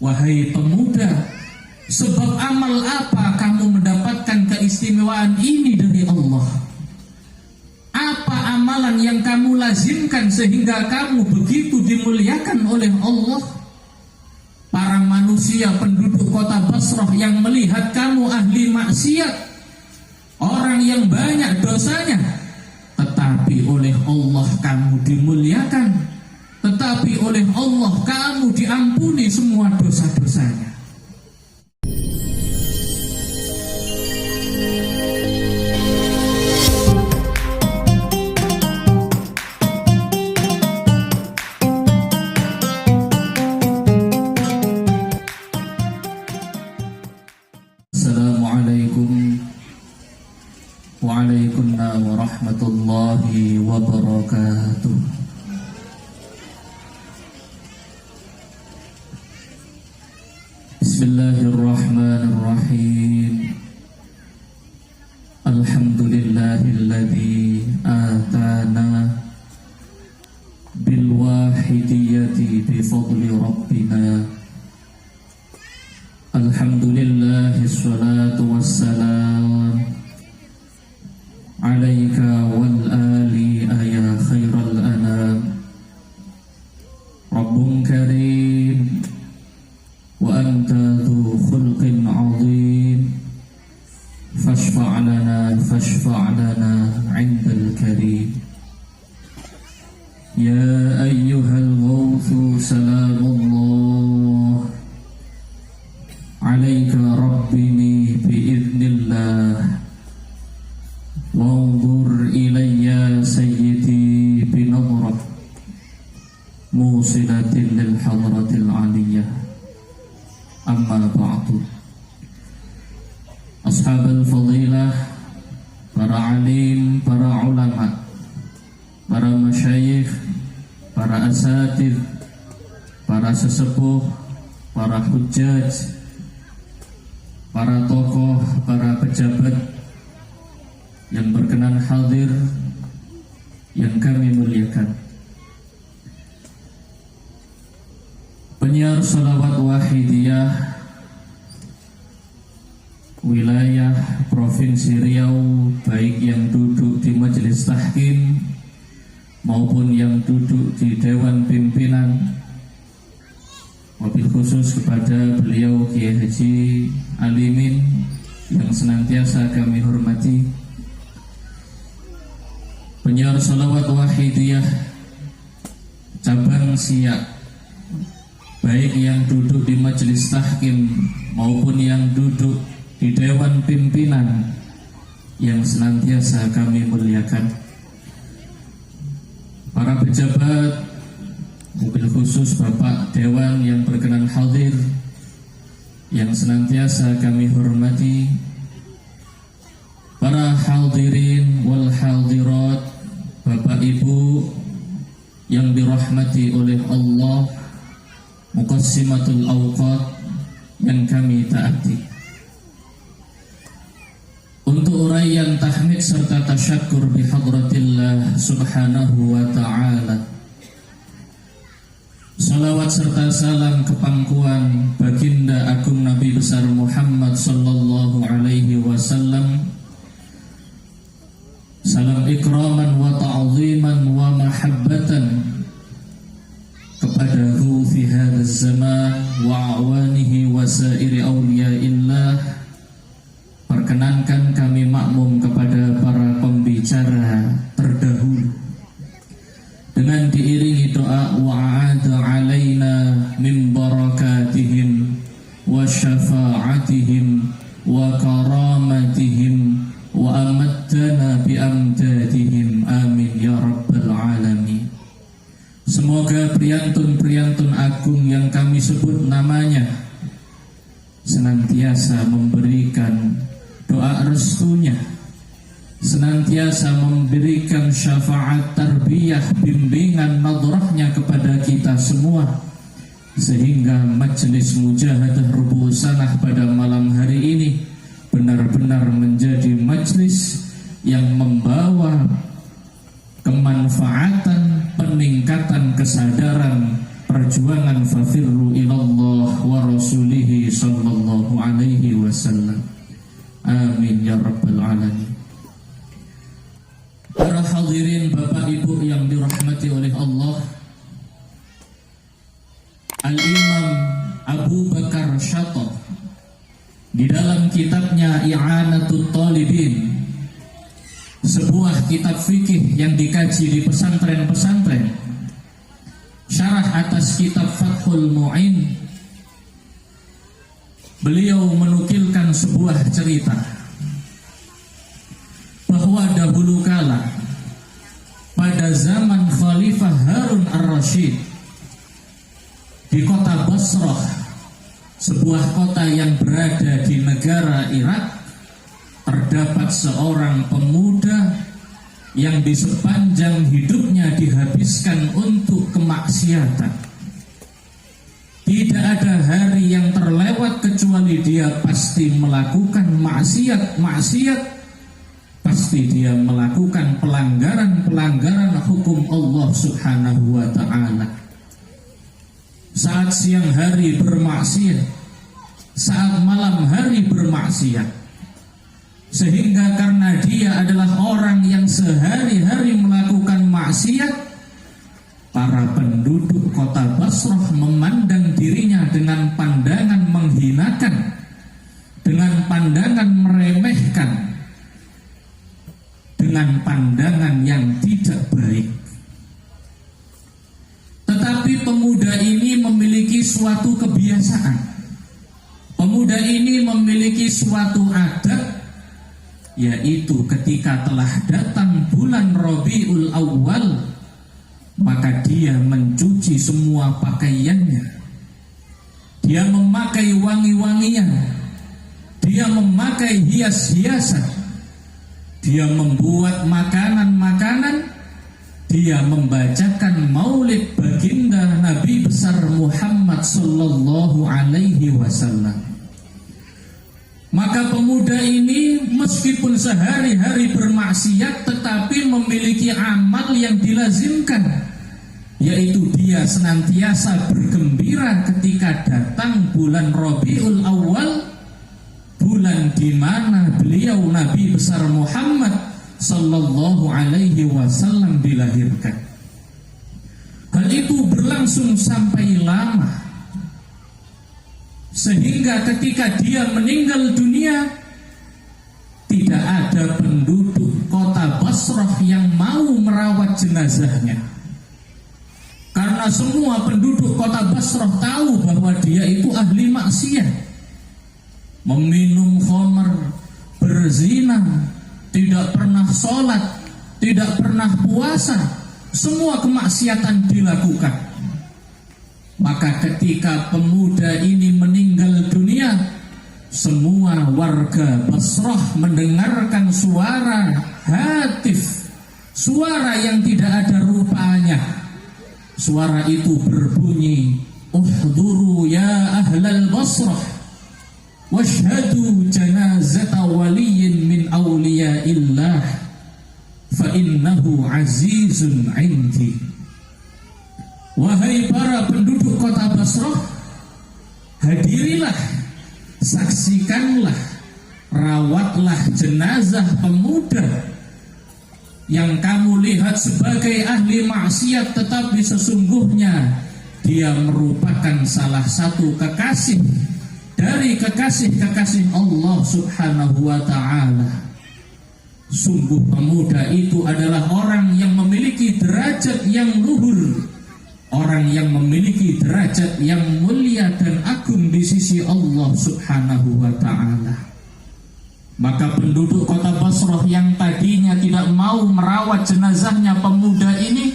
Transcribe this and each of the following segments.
Wahai pemuda, sebab amal apa kamu mendapatkan keistimewaan ini dari Allah? Apa amalan yang kamu lazimkan sehingga kamu begitu dimuliakan oleh Allah? Para manusia penduduk kota Basrah yang melihat kamu ahli maksiat, orang yang banyak dosanya, tetapi oleh Allah kamu dimuliakan, tetapi oleh Allah kamu diampuni semua dosa-dosanya. Assalamualaikum waalaikumsalam warahmatullahi wabarakatuh. Bismillahirrahmanirrahim. Alhamdulillahilladzi atana bil wahidiyati bi fadli rabbina. Alhamdulillah, salatu wassalam alaika wal ali ya khairal anam. Rabbun karim wa anta dhu khulqin azim, fashfa' lana 'indal karim. Ya ayyuhal ghawthu salamullah alaika rabbini biiznillah, wanzur ilayya sayyidi binadhrah musilatin lil hadratil aliyah. Amma ba'du. Ashabul fadilah, para alim, para ulama, para masyayikh, para asatidz, para sesepuh, para hujjaj, para tokoh, para pejabat yang berkenan hadir, yang kami muliakan. Penyiar Shalawat Wahidiyah wilayah Provinsi Riau, baik yang duduk di Majelis Tahkim maupun yang duduk di Dewan Pimpinan, wabil khusus kepada beliau Kiai Haji Alimin yang senantiasa kami hormati. Penyiar Shalawat Wahidiyah cabang Siak, baik yang duduk di Majelis Tahkim maupun yang duduk di Dewan Pimpinan, yang senantiasa kami muliakan. Para pejabat, mobil khusus Bapak Dewan yang berkenan hadir, yang senantiasa kami hormati. Para hadirin wal hadirat, Bapak Ibu yang dirahmati oleh Allah, Muqassimatul Awqat yang kami taati. Untuk uraian tahmid serta tasyakkur bihadratillah subhanahu wa ta'ala, salawat serta salam kepangkuan baginda agung Nabi besar Muhammad sallallahu alaihi wasallam. Salam ikraman wa ta'ziman wa mahabbatan kepadahu fi hadzal zaman wa awanihi wa sairi awliyaillah. Perkenankan kami makmum kepada para pembicara terdahulu dengan diiringi doa wa'ada alaina min barakatihim wa syafa'atihim wa karamatihim wa amattana bi amdadihim, amin ya rabbal alamin. Semoga priantun-priantun agung yang kami sebut namanya senantiasa memberikan doa restunya, senantiasa memberikan syafaat tarbiyah, bimbingan nadrahnya kepada kita semua, sehingga majelis mujahadah rubuh sanah pada malam hari ini benar-benar menjadi majelis yang membawa kemanfaatan, peningkatan kesadaran perjuangan fafirru ilallah wa Syatah di dalam kitabnya I'anatul Talibin, sebuah kitab fikih yang dikaji di pesantren-pesantren, syarah atas kitab Fathul Mu'in, beliau menukilkan sebuah cerita bahwa dahulu kala pada zaman Khalifah Harun ar-Rasyid di kota Basrah, sebuah kota yang berada di negara Irak, terdapat seorang pemuda yang di sepanjang hidupnya dihabiskan untuk kemaksiatan. Tidak ada hari yang terlewat kecuali dia pasti melakukan maksiat, pasti dia melakukan pelanggaran hukum Allah Subhanahu wa ta'ala. Saat siang hari bermaksiat, saat malam hari bermaksiat, sehingga karena dia adalah orang yang sehari-hari melakukan maksiat, para penduduk kota Basrah memandang dirinya dengan pandangan menghinakan, dengan pandangan meremehkan, dengan pandangan yang tidak baik. Tetapi pemuda ini memiliki suatu kebiasaan. Pemuda ini memiliki suatu adat, yaitu ketika telah datang bulan Rabiul Awal, maka dia mencuci semua pakaiannya. Dia memakai wangi-wangian, dia memakai hias-hiasan, dia membuat makanan-makanan, dia membacakan maulid baginda Nabi besar Muhammad sallallahu alaihi wasallam. Maka pemuda ini meskipun sehari-hari bermaksiat, tetapi memiliki amal yang dilazimkan, yaitu dia senantiasa bergembira ketika datang bulan Rabiul Awal, bulan di mana beliau Nabi besar Muhammad sallallahu alaihi wasallam dilahirkan. Hal itu berlangsung sampai lama, sehingga ketika dia meninggal dunia, tidak ada penduduk kota Basrah yang mau merawat jenazahnya. Karena semua penduduk kota Basrah tahu bahwa dia itu ahli maksiat, meminum khamr, berzina, tidak pernah sholat, tidak pernah puasa, semua kemaksiatan dilakukan. Maka ketika pemuda ini meninggal dunia, semua warga Basrah mendengarkan suara hatif, suara yang tidak ada rupanya. Suara itu berbunyi, "Uhduru ya ahlal Basrah, washhadu janazata waliyin min awliyaillah, fa innahu azizun indi." Wahai para penduduk kota Basrah, hadirilah, saksikanlah, rawatlah jenazah pemuda yang kamu lihat sebagai ahli maksiat, tetapi sesungguhnya dia merupakan salah satu kekasih dari kekasih-kekasih Allah Subhanahu wa ta'ala. Sungguh pemuda itu adalah orang yang memiliki derajat yang luhur, orang yang memiliki derajat yang mulia dan agung di sisi Allah Subhanahu wa ta'ala. Maka penduduk kota Basrah yang tadinya tidak mau merawat jenazahnya pemuda ini,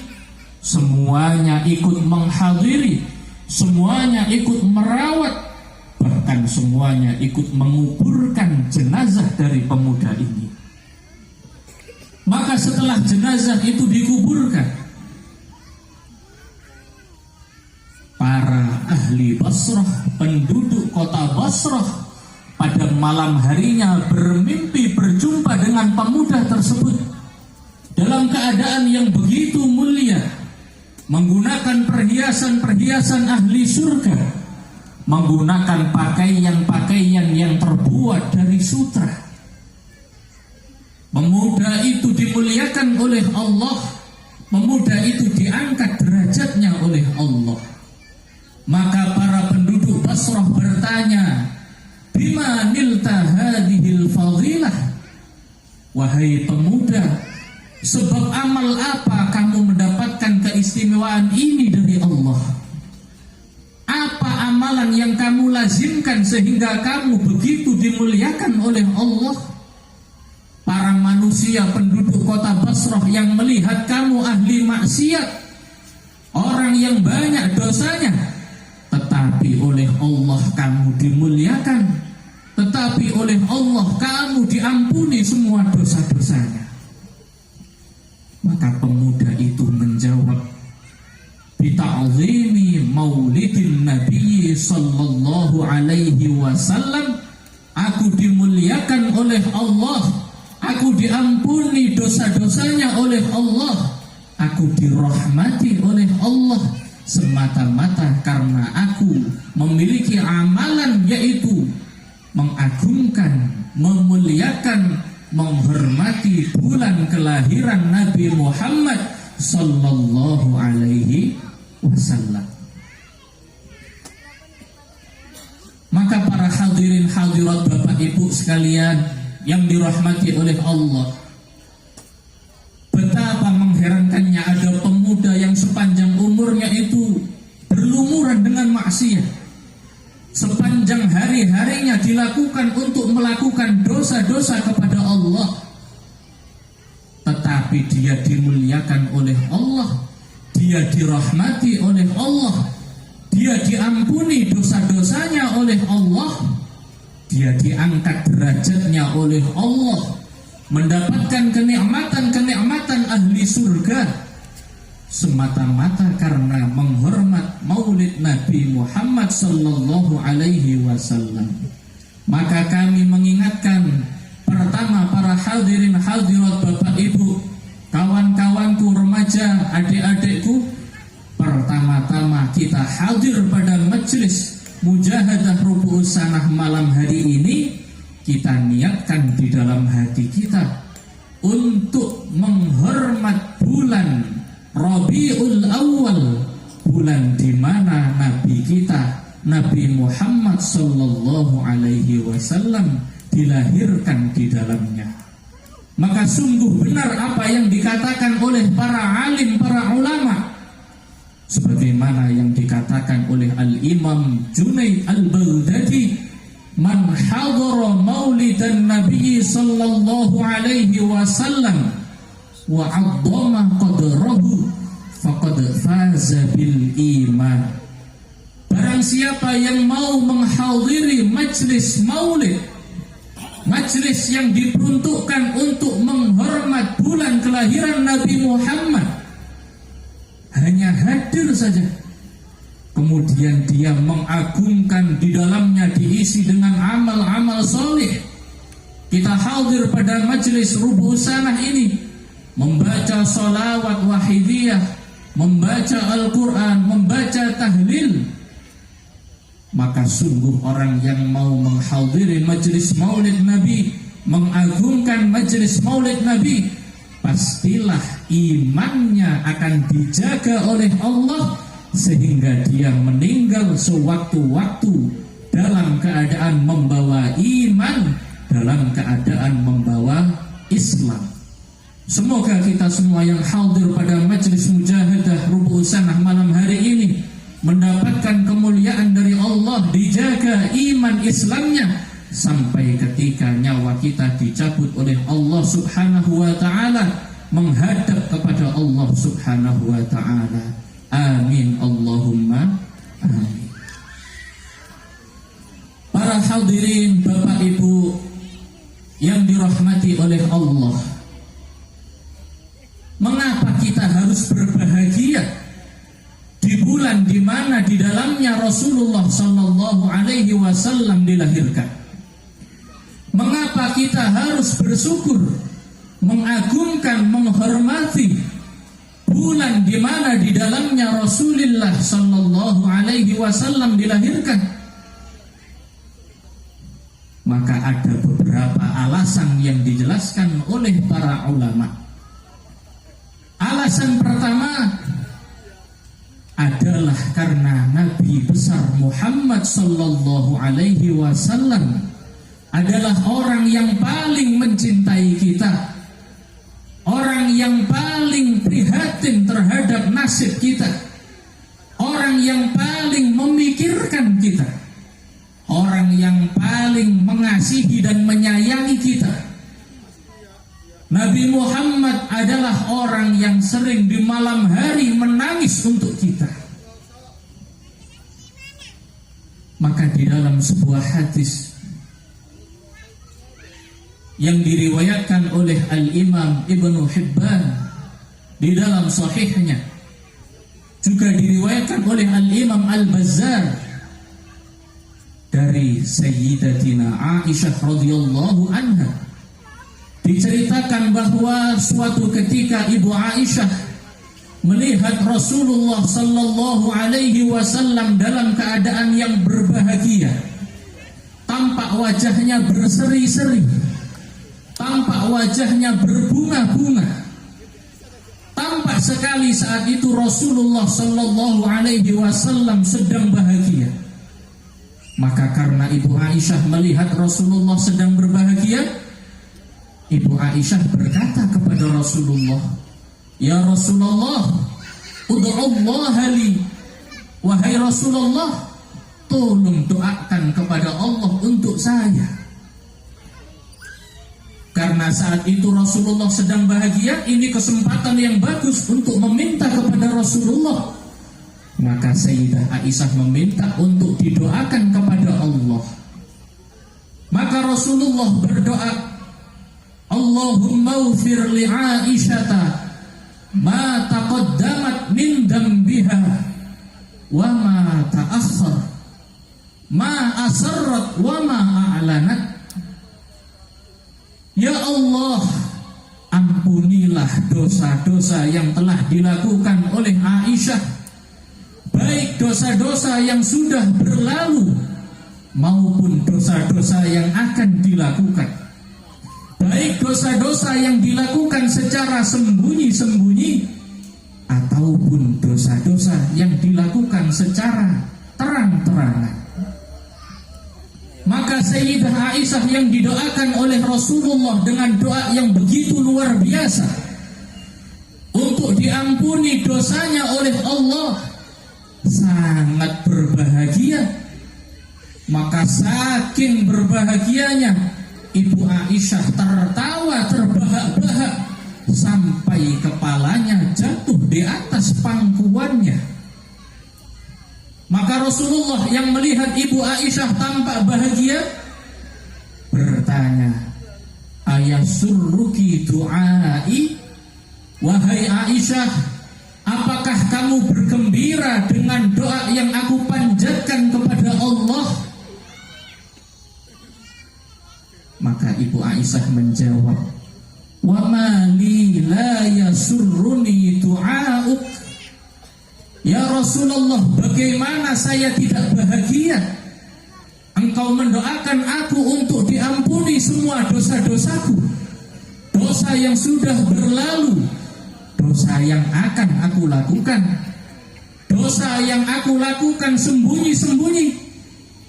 semuanya ikut menghadiri, semuanya ikut merawat, bahkan semuanya ikut menguburkan jenazah dari pemuda ini. Maka setelah jenazah itu dikuburkan, para ahli Basrah, penduduk kota Basrah, pada malam harinya bermimpi berjumpa dengan pemuda tersebut dalam keadaan yang begitu mulia, menggunakan perhiasan-perhiasan ahli surga, menggunakan pakaian-pakaian yang terbuat dari sutra. Pemuda itu dimuliakan oleh Allah, pemuda itu diangkat derajatnya oleh Allah. Maka para penduduk Basrah bertanya, "Bima nilta hadhil fadilah?" Wahai pemuda, sebab amal apa kamu mendapatkan keistimewaan ini dari Allah? Apa amalan yang kamu lazimkan sehingga kamu begitu dimuliakan oleh Allah? Para manusia penduduk kota Basrah yang melihat kamu ahli maksiat, orang yang banyak dosanya, tetapi oleh Allah kamu dimuliakan, tetapi oleh Allah kamu diampuni semua dosa-dosanya. Maka pemuda itu menjawab, "Bita'zimi maulidin Nabi sallallahu alaihi wasallam, aku dimuliakan oleh Allah, aku diampuni dosa-dosanya oleh Allah, aku dirahmati oleh Allah semata-mata karena aku memiliki amalan yaitu mengagungkan, memuliakan, menghormati bulan kelahiran Nabi Muhammad sallallahu alaihi wasallam." Maka para hadirin hadirat Bapak Ibu sekalian yang dirahmati oleh Allah, betapa mengherankannya ada pemuda yang sepanjang umurnya itu berlumuran dengan maksiat, sepanjang hari-harinya dilakukan untuk melakukan dosa-dosa kepada Allah, tetapi dia dimuliakan oleh Allah, dia dirahmati oleh Allah, dia diampuni dosa-dosanya oleh Allah, dia diangkat derajatnya oleh Allah, mendapatkan kenikmatan-kenikmatan ahli surga, semata-mata karena menghormat maulid Nabi Muhammad sallallahu alaihi wasallam. Maka kami mengingatkan, pertama, para hadirin hadirat Bapak Ibu, kawan-kawanku remaja, adik-adikku, pertama-tama kita hadir pada majelis mujahadah Rubu'us Sanah malam hari ini, kita niatkan di dalam hati kita untuk menghormat bulan Rabiul Awal, bulan di mana Nabi kita, Nabi Muhammad sallallahu alaihi wasallam dilahirkan di dalamnya. Maka sungguh benar apa yang dikatakan oleh para alim, para ulama, sebagaimana yang dikatakan oleh Al-Imam Junaid Al-Baghdadi, "Man hadara maulidan Nabi sallallahu alaihi wasallam wa 'azzama qadrahu faqad faza bil iman." Barang siapa yang mau menghadiri majlis maulid, majlis yang diperuntukkan untuk menghormat bulan kelahiran Nabi Muhammad, hanya hadir saja, kemudian dia mengagungkan, di dalamnya diisi dengan amal-amal soleh. Kita hadir pada majelis Rubu'us Sanah ini, membaca sholawat wahidiyah, membaca Al-Quran, membaca tahlil, maka sungguh orang yang mau menghadiri majelis maulid Nabi, mengagungkan majelis maulid Nabi, pastilah imannya akan dijaga oleh Allah sehingga dia meninggal sewaktu-waktu dalam keadaan membawa iman, dalam keadaan membawa Islam. Semoga kita semua yang hadir pada majelis mujahadah Rubu'us Sanah malam hari ini mendapatkan kemuliaan dari Allah, dijaga iman Islamnya sampai ketika nyawa kita dicabut oleh Allah subhanahu wa ta'ala, menghadap kepada Allah subhanahu wa ta'ala. Amin Allahumma amin. Para hadirin Bapak Ibu yang dirahmati oleh Allah, mengapa kita harus berbahagia di bulan di mana di dalamnya Rasulullah sallallahu alaihi wasallam dilahirkan? Mengapa kita harus bersyukur, mengagungkan, menghormati bulan di mana di dalamnya Rasulullah sallallahu alaihi wasallam dilahirkan? Maka ada beberapa alasan yang dijelaskan oleh para ulama. Alasan pertama adalah adalah karena Nabi besar Muhammad sallallahu alaihi wasallam adalah orang yang paling mencintai kita, orang yang paling prihatin terhadap nasib kita, orang yang paling memikirkan kita, orang yang paling mengasihi dan menyayangi kita. Nabi Muhammad adalah orang yang sering di malam hari menangis untuk kita. Maka di dalam sebuah hadis yang diriwayatkan oleh Al-Imam Ibnu Hibban di dalam sahihnya, juga diriwayatkan oleh Al-Imam Al-Bazzar dari Sayyidatina Aisyah radhiyallahu anha, diceritakan bahwa suatu ketika Ibu Aisyah melihat Rasulullah sallallahu alaihi wasallam dalam keadaan yang berbahagia, tampak wajahnya berseri-seri, tampak wajahnya berbunga-bunga, tampak sekali saat itu Rasulullah sallallahu alaihi wasallam sedang bahagia. Maka karena Ibu Aisyah melihat Rasulullah sedang berbahagia, Ibu Aisyah berkata kepada Rasulullah, "Ya Rasulullah, ud'ullaha li." Wahai Rasulullah, tolong doakan kepada Allah untuk saya. Karena saat itu Rasulullah sedang bahagia, ini kesempatan yang bagus untuk meminta kepada Rasulullah. Maka Sayyidah Aisyah meminta untuk didoakan kepada Allah. Maka Rasulullah berdoa, Allahumma ufir li Aisyata ma taqaddamat min dambiha wa ma ta'akhkhar, ma asarrat wa ma a'lanat. Ya Allah, ampunilah dosa-dosa yang telah dilakukan oleh Aisyah, baik dosa-dosa yang sudah berlalu maupun dosa-dosa yang akan dilakukan, baik dosa-dosa yang dilakukan secara sembunyi-sembunyi ataupun dosa-dosa yang dilakukan secara terang-terangan. Maka Sayyidah Aisyah yang didoakan oleh Rasulullah dengan doa yang begitu luar biasa untuk diampuni dosanya oleh Allah, sangat berbahagia. Maka saking berbahagianya, Ibu Aisyah tertawa terbahak-bahak sampai kepalanya jatuh di atas pangkuannya. Maka Rasulullah yang melihat Ibu Aisyah tampak bahagia bertanya, "Ayasurruki du'ai?" Wahai Aisyah, apakah kamu bergembira dengan doa yang aku panjatkan kepada Allah? Maka Ibu Aisyah menjawab, "Wa ma li la yasurruni du'auk?" Ya Rasulullah, bagaimana saya tidak bahagia? Engkau mendoakan aku untuk diampuni semua dosa-dosaku, dosa yang sudah berlalu, dosa yang akan aku lakukan, dosa yang aku lakukan sembunyi-sembunyi,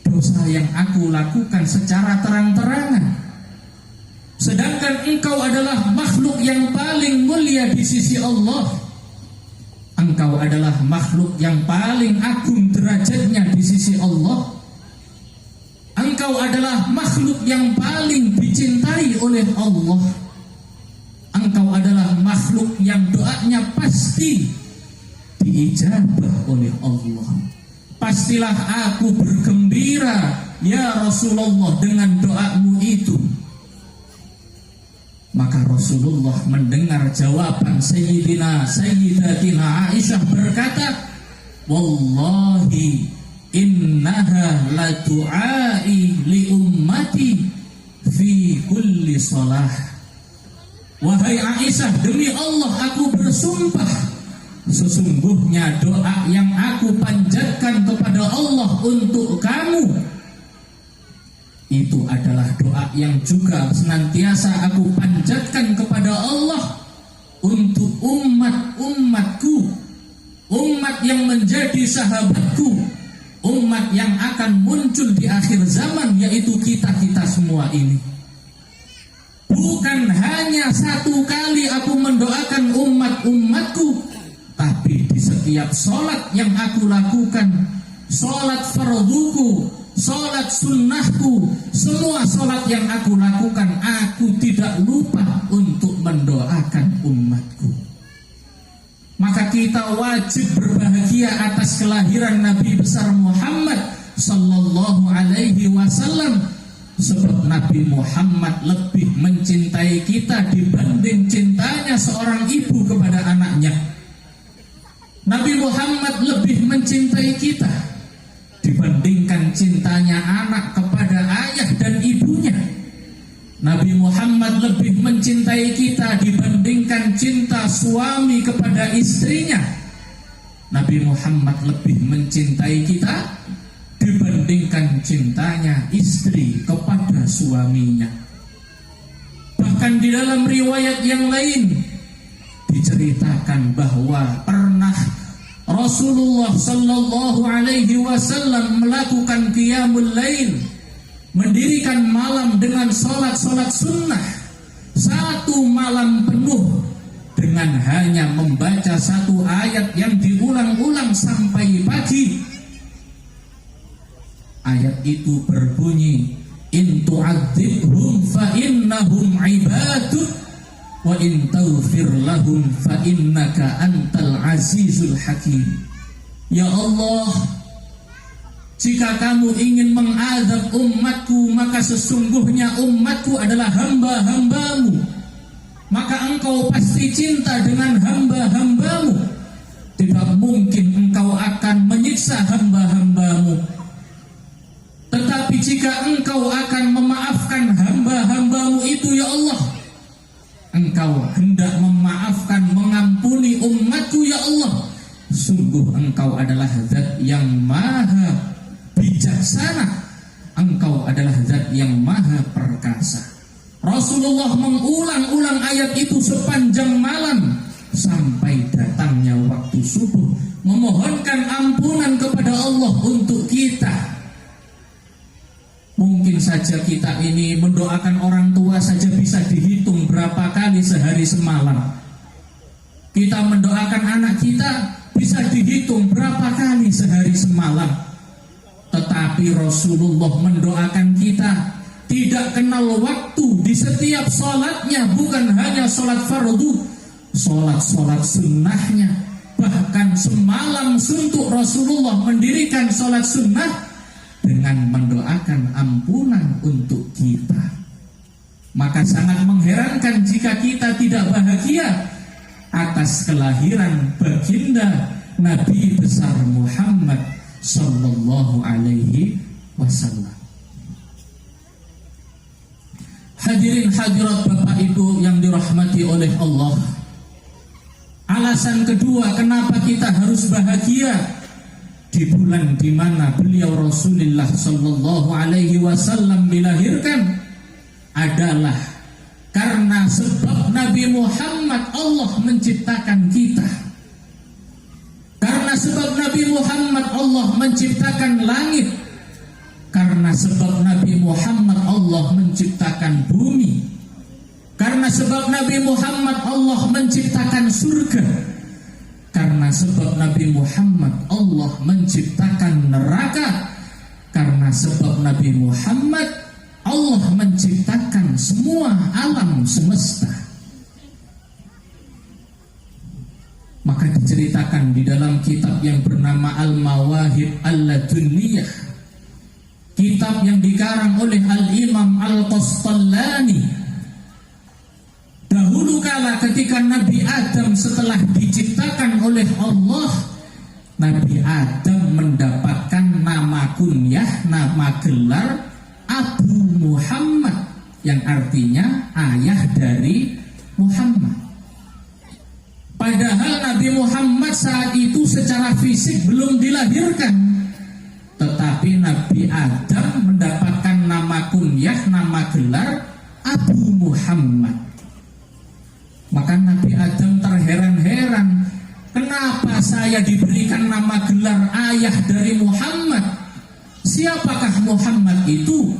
dosa yang aku lakukan secara terang-terangan. Sedangkan engkau adalah makhluk yang paling mulia di sisi Allah. Engkau adalah makhluk yang paling agung derajatnya di sisi Allah. Engkau adalah makhluk yang paling dicintai oleh Allah. Engkau adalah makhluk yang doanya pasti diijabah oleh Allah. Pastilah aku bergembira, ya Rasulullah, dengan doamu itu. Maka Rasulullah mendengar jawaban Sayyidatina Aisyah berkata, "Wallahi innaha la du'ai li ummati fi kulli salah." Wahai Aisyah, demi Allah aku bersumpah, sesungguhnya doa yang aku panjatkan kepada Allah untuk kamu itu adalah doa yang juga senantiasa aku panjatkan kepada Allah untuk umat-umatku umat yang menjadi sahabatku, umat yang akan muncul di akhir zaman, yaitu kita-kita semua ini. Bukan hanya satu kali aku mendoakan umat-umatku, tapi di setiap sholat yang aku lakukan, sholat farduku, sholat sunnahku, semua sholat yang aku lakukan, aku tidak lupa untuk mendoakan umatku. Maka kita wajib berbahagia atas kelahiran Nabi besar Muhammad sallallahu alaihi wasallam, sebab Nabi Muhammad lebih mencintai kita dibanding cintanya seorang ibu kepada anaknya. Nabi Muhammad lebih mencintai kita dibandingkan cintanya anak kepada ayah dan ibunya. Nabi Muhammad lebih mencintai kita dibandingkan cinta suami kepada istrinya. Nabi Muhammad lebih mencintai kita dibandingkan cintanya istri kepada suaminya. Bahkan di dalam riwayat yang lain diceritakan bahwa pernah Rasulullah sallallahu alaihi wasallam melakukan qiyamul lail, mendirikan malam dengan sholat-sholat sunnah, satu malam penuh dengan hanya membaca satu ayat yang diulang-ulang sampai pagi. Ayat itu berbunyi, in tu'adzibhum fa innahum ibaduk wa in taghfir lahum fa innaka antal azizul hakim. Ya Allah, jika kamu ingin mengazab umatku, maka sesungguhnya umatku adalah hamba-hambamu. Maka engkau pasti cinta dengan hamba-hambamu. Tidak mungkin engkau akan menyiksa hamba-hambamu. Tetapi jika engkau akan memaafkan hamba-hambamu itu, ya Allah, engkau hendak memaafkan, mengampuni umatku, ya Allah, sungguh engkau adalah zat yang maha bijaksana, engkau adalah zat yang maha perkasa. Rasulullah mengulang-ulang ayat itu sepanjang malam sampai datangnya waktu subuh, memohonkan ampunan kepada Allah untuk kita. Mungkin saja kita ini mendoakan orang tua saja bisa dihitung berapa kali sehari semalam. Kita mendoakan anak kita bisa dihitung berapa kali sehari semalam. Tetapi Rasulullah mendoakan kita tidak kenal waktu di setiap sholatnya, bukan hanya sholat fardu, sholat-sholat sunnahnya. Bahkan semalam suntuk Rasulullah mendirikan sholat sunnah dengan mendoakan ampunan untuk kita. Maka sangat mengherankan jika kita tidak bahagia atas kelahiran baginda Nabi besar Muhammad sallallahu alaihi wasallam. Hadirin hadirat Bapak Ibu yang dirahmati oleh Allah, alasan kedua kenapa kita harus bahagia di bulan di mana beliau Rasulullah sallallahu alaihi wasallam dilahirkan adalah karena sebab Nabi Muhammad Allah menciptakan kita. Karena sebab Nabi Muhammad Allah menciptakan langit. Karena sebab Nabi Muhammad Allah menciptakan bumi. Karena sebab Nabi Muhammad Allah menciptakan surga. Karena sebab Nabi Muhammad Allah menciptakan neraka. Karena sebab Nabi Muhammad Allah menciptakan semua alam semesta. Maka diceritakan di dalam kitab yang bernama Al-Mawahib Al-Ladunniyah, kitab yang dikarang oleh Al-Imam Al-Qastallani. Dahulu kala ketika Nabi Adam setelah diciptakan oleh Allah, Nabi Adam mendapatkan nama kunyah, nama gelar Abu Muhammad, yang artinya ayah dari Muhammad. Padahal Nabi Muhammad saat itu secara fisik belum dilahirkan, tetapi Nabi Adam mendapatkan nama kunyah, nama gelar Abu Muhammad. Maka Nabi Adam terheran-heran kenapa saya diberikan nama gelar ayah dari Muhammad? Siapakah Muhammad itu?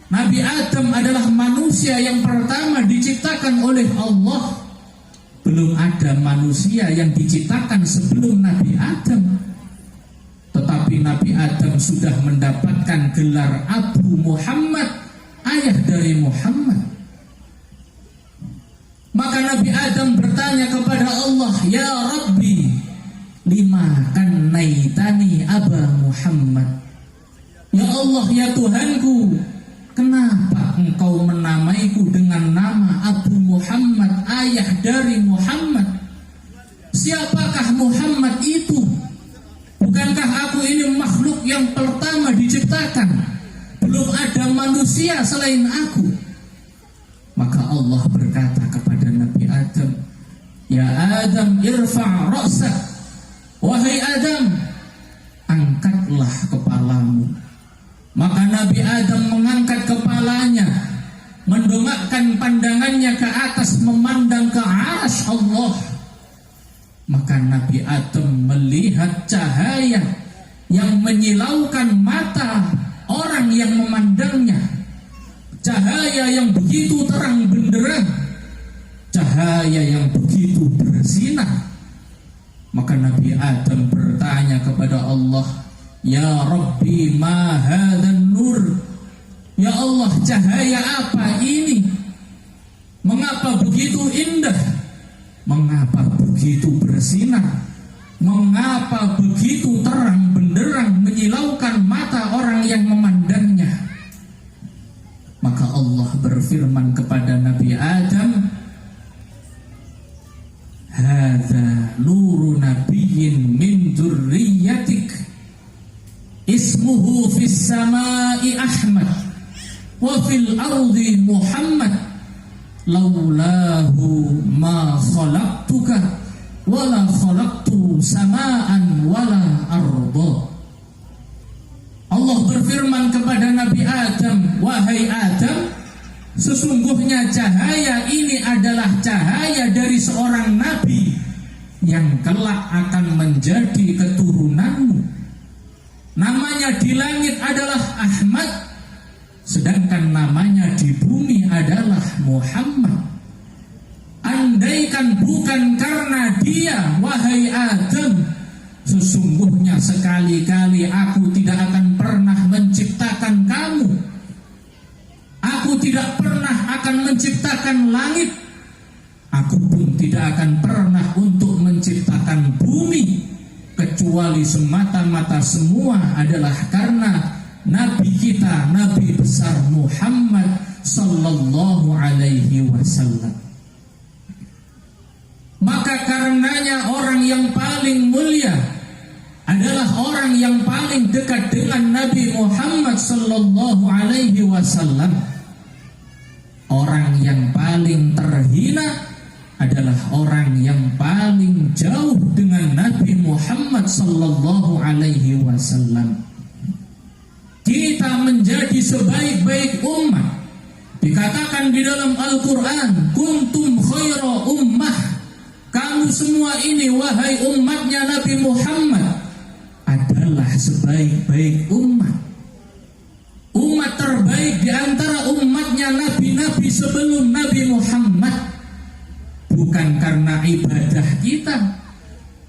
Nabi Adam adalah manusia yang pertama diciptakan oleh Allah. Belum ada manusia yang diciptakan sebelum Nabi Adam. Tetapi Nabi Adam sudah mendapatkan gelar Abu Muhammad, ayah dari Muhammad. Maka Nabi Adam bertanya kepada Allah, "Ya Rabbi, lima kannaitani Aba Muhammad?" Ya Allah, ya Tuhanku, kenapa engkau menamaiku dengan nama Abu Muhammad, ayah dari Muhammad? Siapakah Muhammad itu? Bukankah aku ini makhluk yang pertama diciptakan? Belum ada manusia selain aku. Maka Allah berkata kepada Nabi Adam, "Ya Adam, irfa' ra'sak." Wahai Adam, angkatlah kepalamu. Maka Nabi Adam mengangkat kepalanya, mendongakkan pandangannya ke atas, memandang ke arsy Allah. Maka Nabi Adam melihat cahaya yang menyilaukan mata orang yang memandangnya. Cahaya yang begitu terang benderang, cahaya yang begitu bersinar. Maka Nabi Adam bertanya kepada Allah, "Ya Rabbi, ma hadzan nur?" Ya Allah, cahaya apa ini? Mengapa begitu indah? Mengapa begitu bersinar? Mengapa begitu terang benderang menyilaukan mata orang yang memandangnya? Maka Allah berfirman kepada Nabi Adam, "Hadza nuru nabiyyin min dzurriyyatik, ismuhu fis samai Ahmad wa fil ardi Muhammad, laulahu ma khalaqtuka wala khalaqtu samaan wala arda." Allah berfirman kepada Nabi Adam, "Wahai Adam, sesungguhnya cahaya ini adalah cahaya dari seorang nabi yang kelak akan menjadi keturunanmu. Namanya di langit adalah Ahmad, sedangkan namanya di bumi adalah Muhammad. Andaikan bukan karena dia, wahai Adam, sesungguhnya sekali-kali aku tidak akan pernah menciptakan kamu. Aku tidak pernah akan menciptakan langit. Aku pun tidak akan pernah untuk menciptakan bumi, kecuali semata-mata semua adalah karena Nabi kita, Nabi besar Muhammad sallallahu alaihi wasallam." Maka karenanya orang yang paling mulia adalah orang yang paling dekat dengan Nabi Muhammad sallallahu alaihi wasallam. Orang yang paling terhina adalah orang yang paling jauh dengan Nabi Muhammad sallallahu alaihi wasallam. Kita menjadi sebaik-baik umat. Dikatakan di dalam Al-Qur'an, "Kuntum khaira ummah." Kamu semua ini, wahai umatnya Nabi Muhammad, adalah sebaik-baik umat. Umat terbaik di antara umatnya nabi-nabi sebelum Nabi Muhammad. Bukan karena ibadah kita,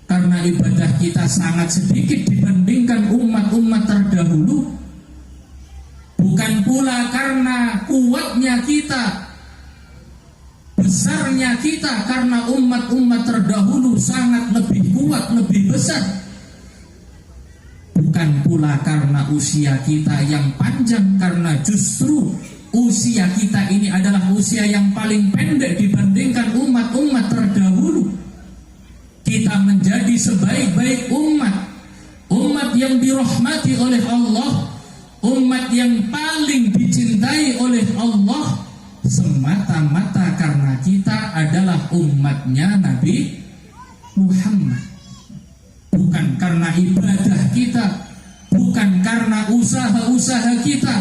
karena ibadah kita sangat sedikit dibandingkan umat-umat terdahulu. Bukan pula karena kuatnya kita, besarnya kita, karena umat-umat terdahulu sangat lebih kuat, lebih besar. Bukan pula karena usia kita yang panjang, karena justru usia kita ini adalah usia yang paling pendek dibandingkan umat-umat terdahulu. Kita menjadi sebaik-baik umat, umat yang dirahmati oleh Allah, umat yang paling dicintai oleh Allah, semata-mata karena kita adalah umatnya Nabi Muhammad. Bukan karena ibadah kita, bukan karena usaha-usaha kita,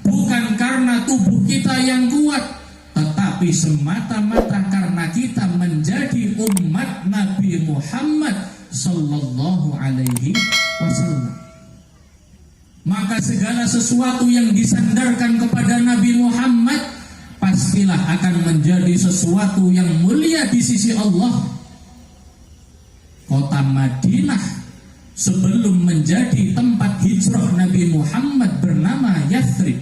bukan karena tubuh kita yang kuat, tetapi tetapi semata-mata karena kita menjadi umat Nabi Muhammad sallallahu alaihi wasallam. Maka segala sesuatu yang disandarkan kepada Nabi Muhammad pastilah akan menjadi sesuatu yang mulia di sisi Allah. Kota Madinah sebelum menjadi tempat hijrah Nabi Muhammad bernama Yathrib.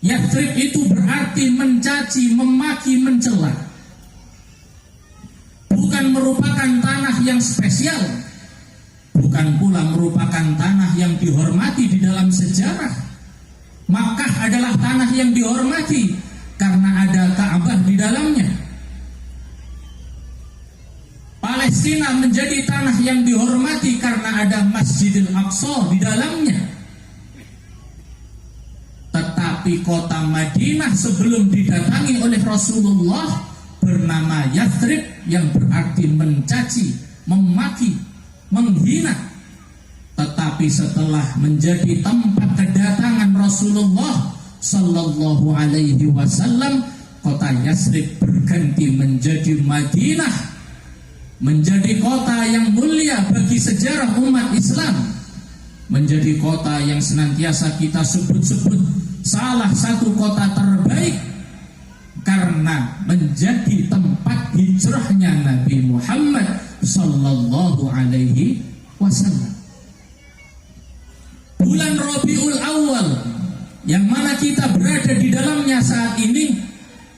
Yathrib itu berarti mencaci, memaki, mencela. Bukan merupakan tanah yang spesial, bukan pula merupakan tanah yang dihormati di dalam sejarah. Makkah adalah tanah yang dihormati karena ada Ka'bah di dalamnya. Palestina menjadi tanah yang dihormati karena ada Masjidil Aqsa di dalamnya. Tetapi kota Madinah sebelum didatangi oleh Rasulullah bernama Yathrib, yang berarti mencaci, memaki, menghina. Tetapi setelah menjadi tempat kedatangan Rasulullah sallallahu alaihi wasallam, kota Yathrib berganti menjadi Madinah, menjadi kota yang mulia bagi sejarah umat Islam, menjadi kota yang senantiasa kita sebut-sebut salah satu kota terbaik karena menjadi tempat hijrahnya Nabi Muhammad sallallahu alaihi wasallam. Bulan Rabiul Awal yang mana kita berada di dalamnya saat ini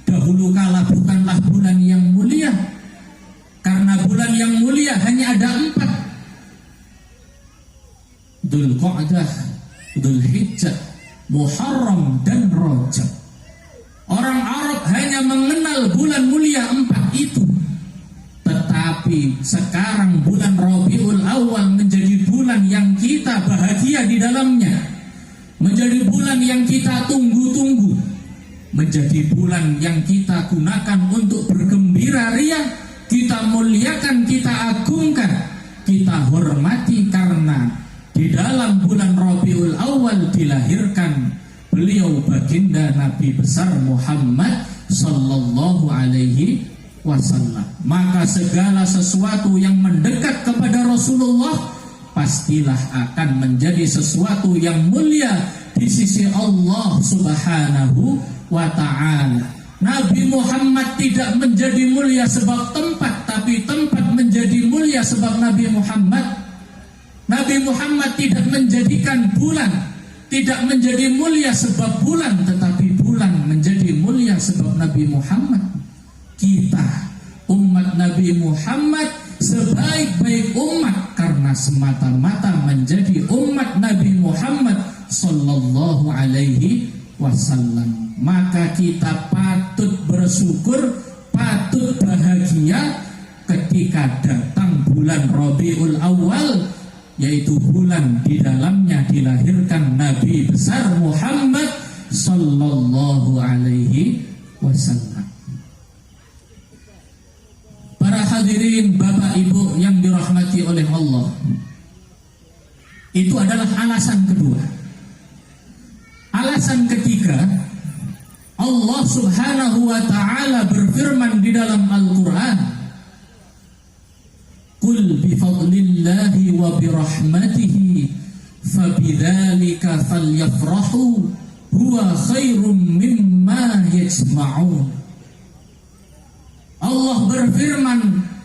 dahulu kala bukanlah bulan yang mulia, karena bulan yang mulia hanya ada 4: Dzulqa'dah, Dzulhijjah, Muharram, dan Rajab. Orang Arab hanya mengenal bulan mulia 4 itu. Tetapi sekarang bulan Rabiul Awal menjadi bulan yang kita bahagia di dalamnya, menjadi bulan yang kita tunggu-tunggu, menjadi bulan yang kita gunakan untuk bergembira ria, kita muliakan, kita agungkan, kita hormati, karena di dalam bulan Rabiul Awal dilahirkan beliau baginda Nabi besar Muhammad sallallahu alaihi wasallam. Maka segala sesuatu yang mendekat kepada Rasulullah pastilah akan menjadi sesuatu yang mulia di sisi Allah Subhanahu wa ta'ala. Nabi Muhammad tidak menjadi mulia sebab tempat, tapi tempat menjadi mulia sebab Nabi Muhammad. Nabi Muhammad tidak menjadikan bulan, tidak menjadi mulia sebab bulan, tetapi bulan menjadi mulia sebab Nabi Muhammad. Kita umat Nabi Muhammad sebaik-baik umat karena semata-mata menjadi umat Nabi Muhammad sallallahu alaihi wasallam. Maka kita patut bersyukur, patut bahagia ketika datang bulan Rabiul Awal, yaitu bulan di dalamnya dilahirkan Nabi besar Muhammad sallallahu alaihi wasallam. Para hadirin Bapak Ibu yang dirahmati oleh Allah, itu adalah alasan kedua. Alasan ketiga, Allah Subhanahu wa ta'ala berfirman di dalam Al-Quran, Qul bifadlillahi wa birahmatihi fabidzalika falyafrahu huwa khairum mimma yajma'un. Allah berfirman,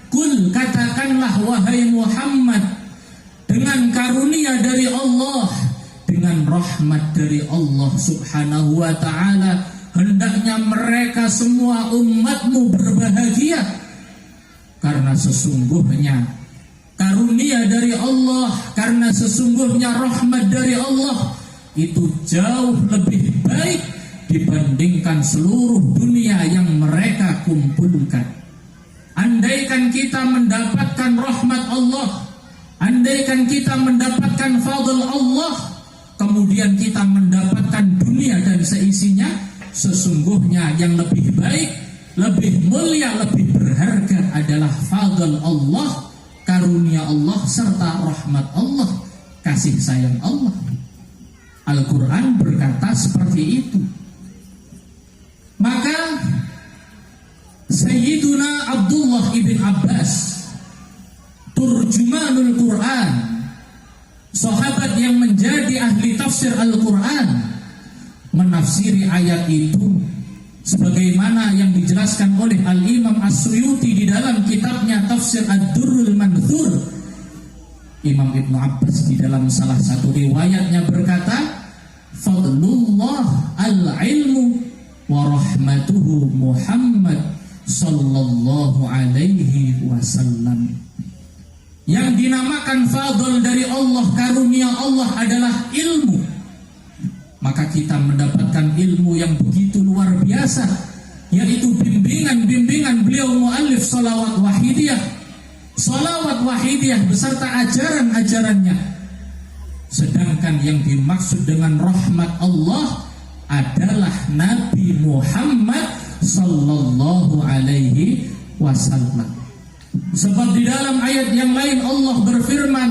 Qul, katakanlah wahai Muhammad, dengan karunia dari Allah, dengan rahmat dari Allah Subhanahu wa ta'ala, hendaknya mereka semua umatmu berbahagia, karena sesungguhnya karunia dari Allah, karena sesungguhnya rahmat dari Allah itu jauh lebih baik dibandingkan seluruh dunia yang mereka kumpulkan. Andaikan kita mendapatkan rahmat Allah, andaikan kita mendapatkan fadl Allah, kemudian kita mendapatkan dunia dan seisinya, sesungguhnya yang lebih baik, lebih mulia, lebih berharga adalah fadl Allah, karunia Allah, serta rahmat Allah, kasih sayang Allah. Al-Quran berkata seperti itu. Maka Sayyiduna Abdullah ibn Abbas, turjumanul Quran, sahabat yang menjadi ahli tafsir Al-Quran, menafsiri ayat itu sebagaimana yang dijelaskan oleh Al-Imam As-Suyuti di dalam kitabnya Tafsir Ad-Durrul Manthur. Imam Ibn Abbas di dalam salah satu riwayatnya berkata, fadlullah al-ilmu wa rahmatuhu Muhammad sallallahu alaihi wasallam. Yang dinamakan fadl dari Allah, karunia Allah adalah ilmu. Maka kita mendapatkan ilmu yang begitu luar biasa, yaitu bimbingan beliau muallif salawat wahidiyah. Salawat wahidiyah beserta ajaran-ajarannya. Sedangkan yang dimaksud dengan rahmat Allah adalah Nabi Muhammad sallallahu alaihi wasallam. Sebab di dalam ayat yang lain Allah berfirman,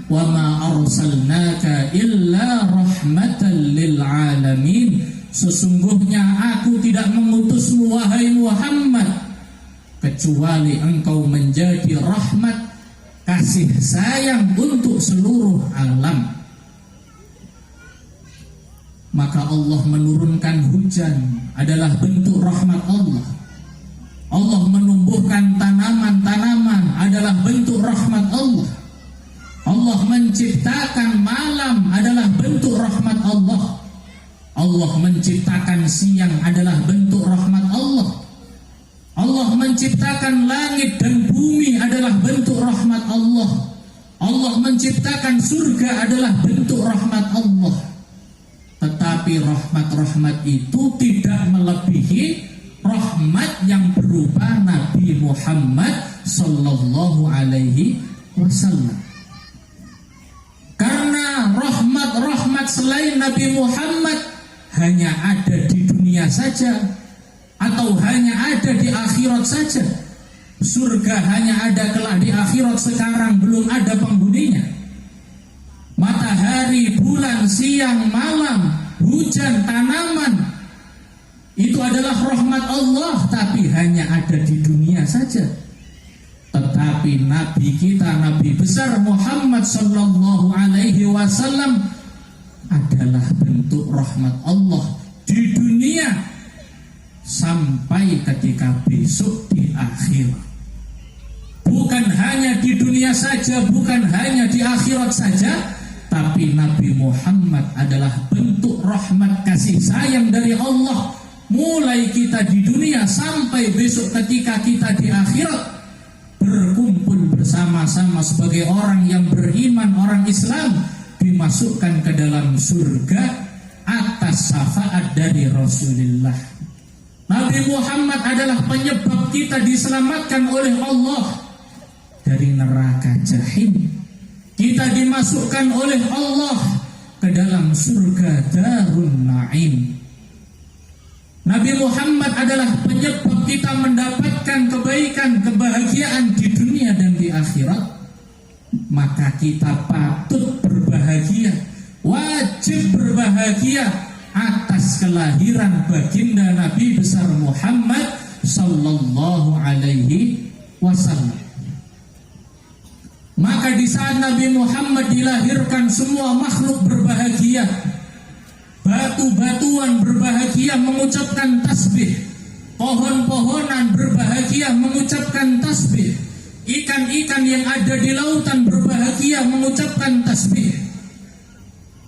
"Wa ma arsalnaka illa rahmatan lil alamin." Sesungguhnya aku tidak mengutusmu wahai Muhammad kecuali engkau menjadi rahmat, kasih sayang untuk seluruh alam. Maka Allah menurunkan hujan adalah bentuk rahmat Allah. Allah menumbuhkan tanaman-tanaman adalah bentuk rahmat Allah. Allah menciptakan malam adalah bentuk rahmat Allah. Allah menciptakan siang adalah bentuk rahmat Allah. Allah menciptakan langit dan bumi adalah bentuk rahmat Allah. Allah menciptakan surga adalah bentuk rahmat Allah. Tetapi rahmat-rahmat itu tidak melebihi rahmat yang berupa Nabi Muhammad sallallahu alaihi wasallam. Karena rahmat-rahmat selain Nabi Muhammad hanya ada di dunia saja, atau hanya ada di akhirat saja. Surga hanya ada kelak di akhirat, sekarang belum ada penghuninya. Matahari, bulan, siang, malam, hujan, tanaman, itu adalah rahmat Allah, tapi hanya ada di dunia saja. Tetapi Nabi kita, Nabi besar Muhammad sallallahu alaihi wasallam adalah bentuk rahmat Allah di dunia sampai ketika besok di akhirat. Bukan hanya di dunia saja, bukan hanya di akhirat saja, tapi Nabi Muhammad adalah bentuk rahmat kasih sayang dari Allah, mulai kita di dunia sampai besok ketika kita di akhirat, berkumpul bersama-sama sebagai orang yang beriman, orang Islam, dimasukkan ke dalam surga atas syafaat dari Rasulullah. Nabi Muhammad adalah penyebab kita diselamatkan oleh Allah dari neraka jahim. Kita dimasukkan oleh Allah ke dalam surga Darun Naim. Nabi Muhammad adalah penyebab kita mendapatkan kebaikan, kebahagiaan di dunia dan di akhirat. Maka kita patut berbahagia, wajib berbahagia atas kelahiran baginda Nabi besar Muhammad sallallahu alaihi wasallam. Maka di saat Nabi Muhammad dilahirkan, semua makhluk berbahagia. Batu-batuan berbahagia mengucapkan tasbih. Pohon-pohonan berbahagia mengucapkan tasbih. Ikan-ikan yang ada di lautan berbahagia mengucapkan tasbih.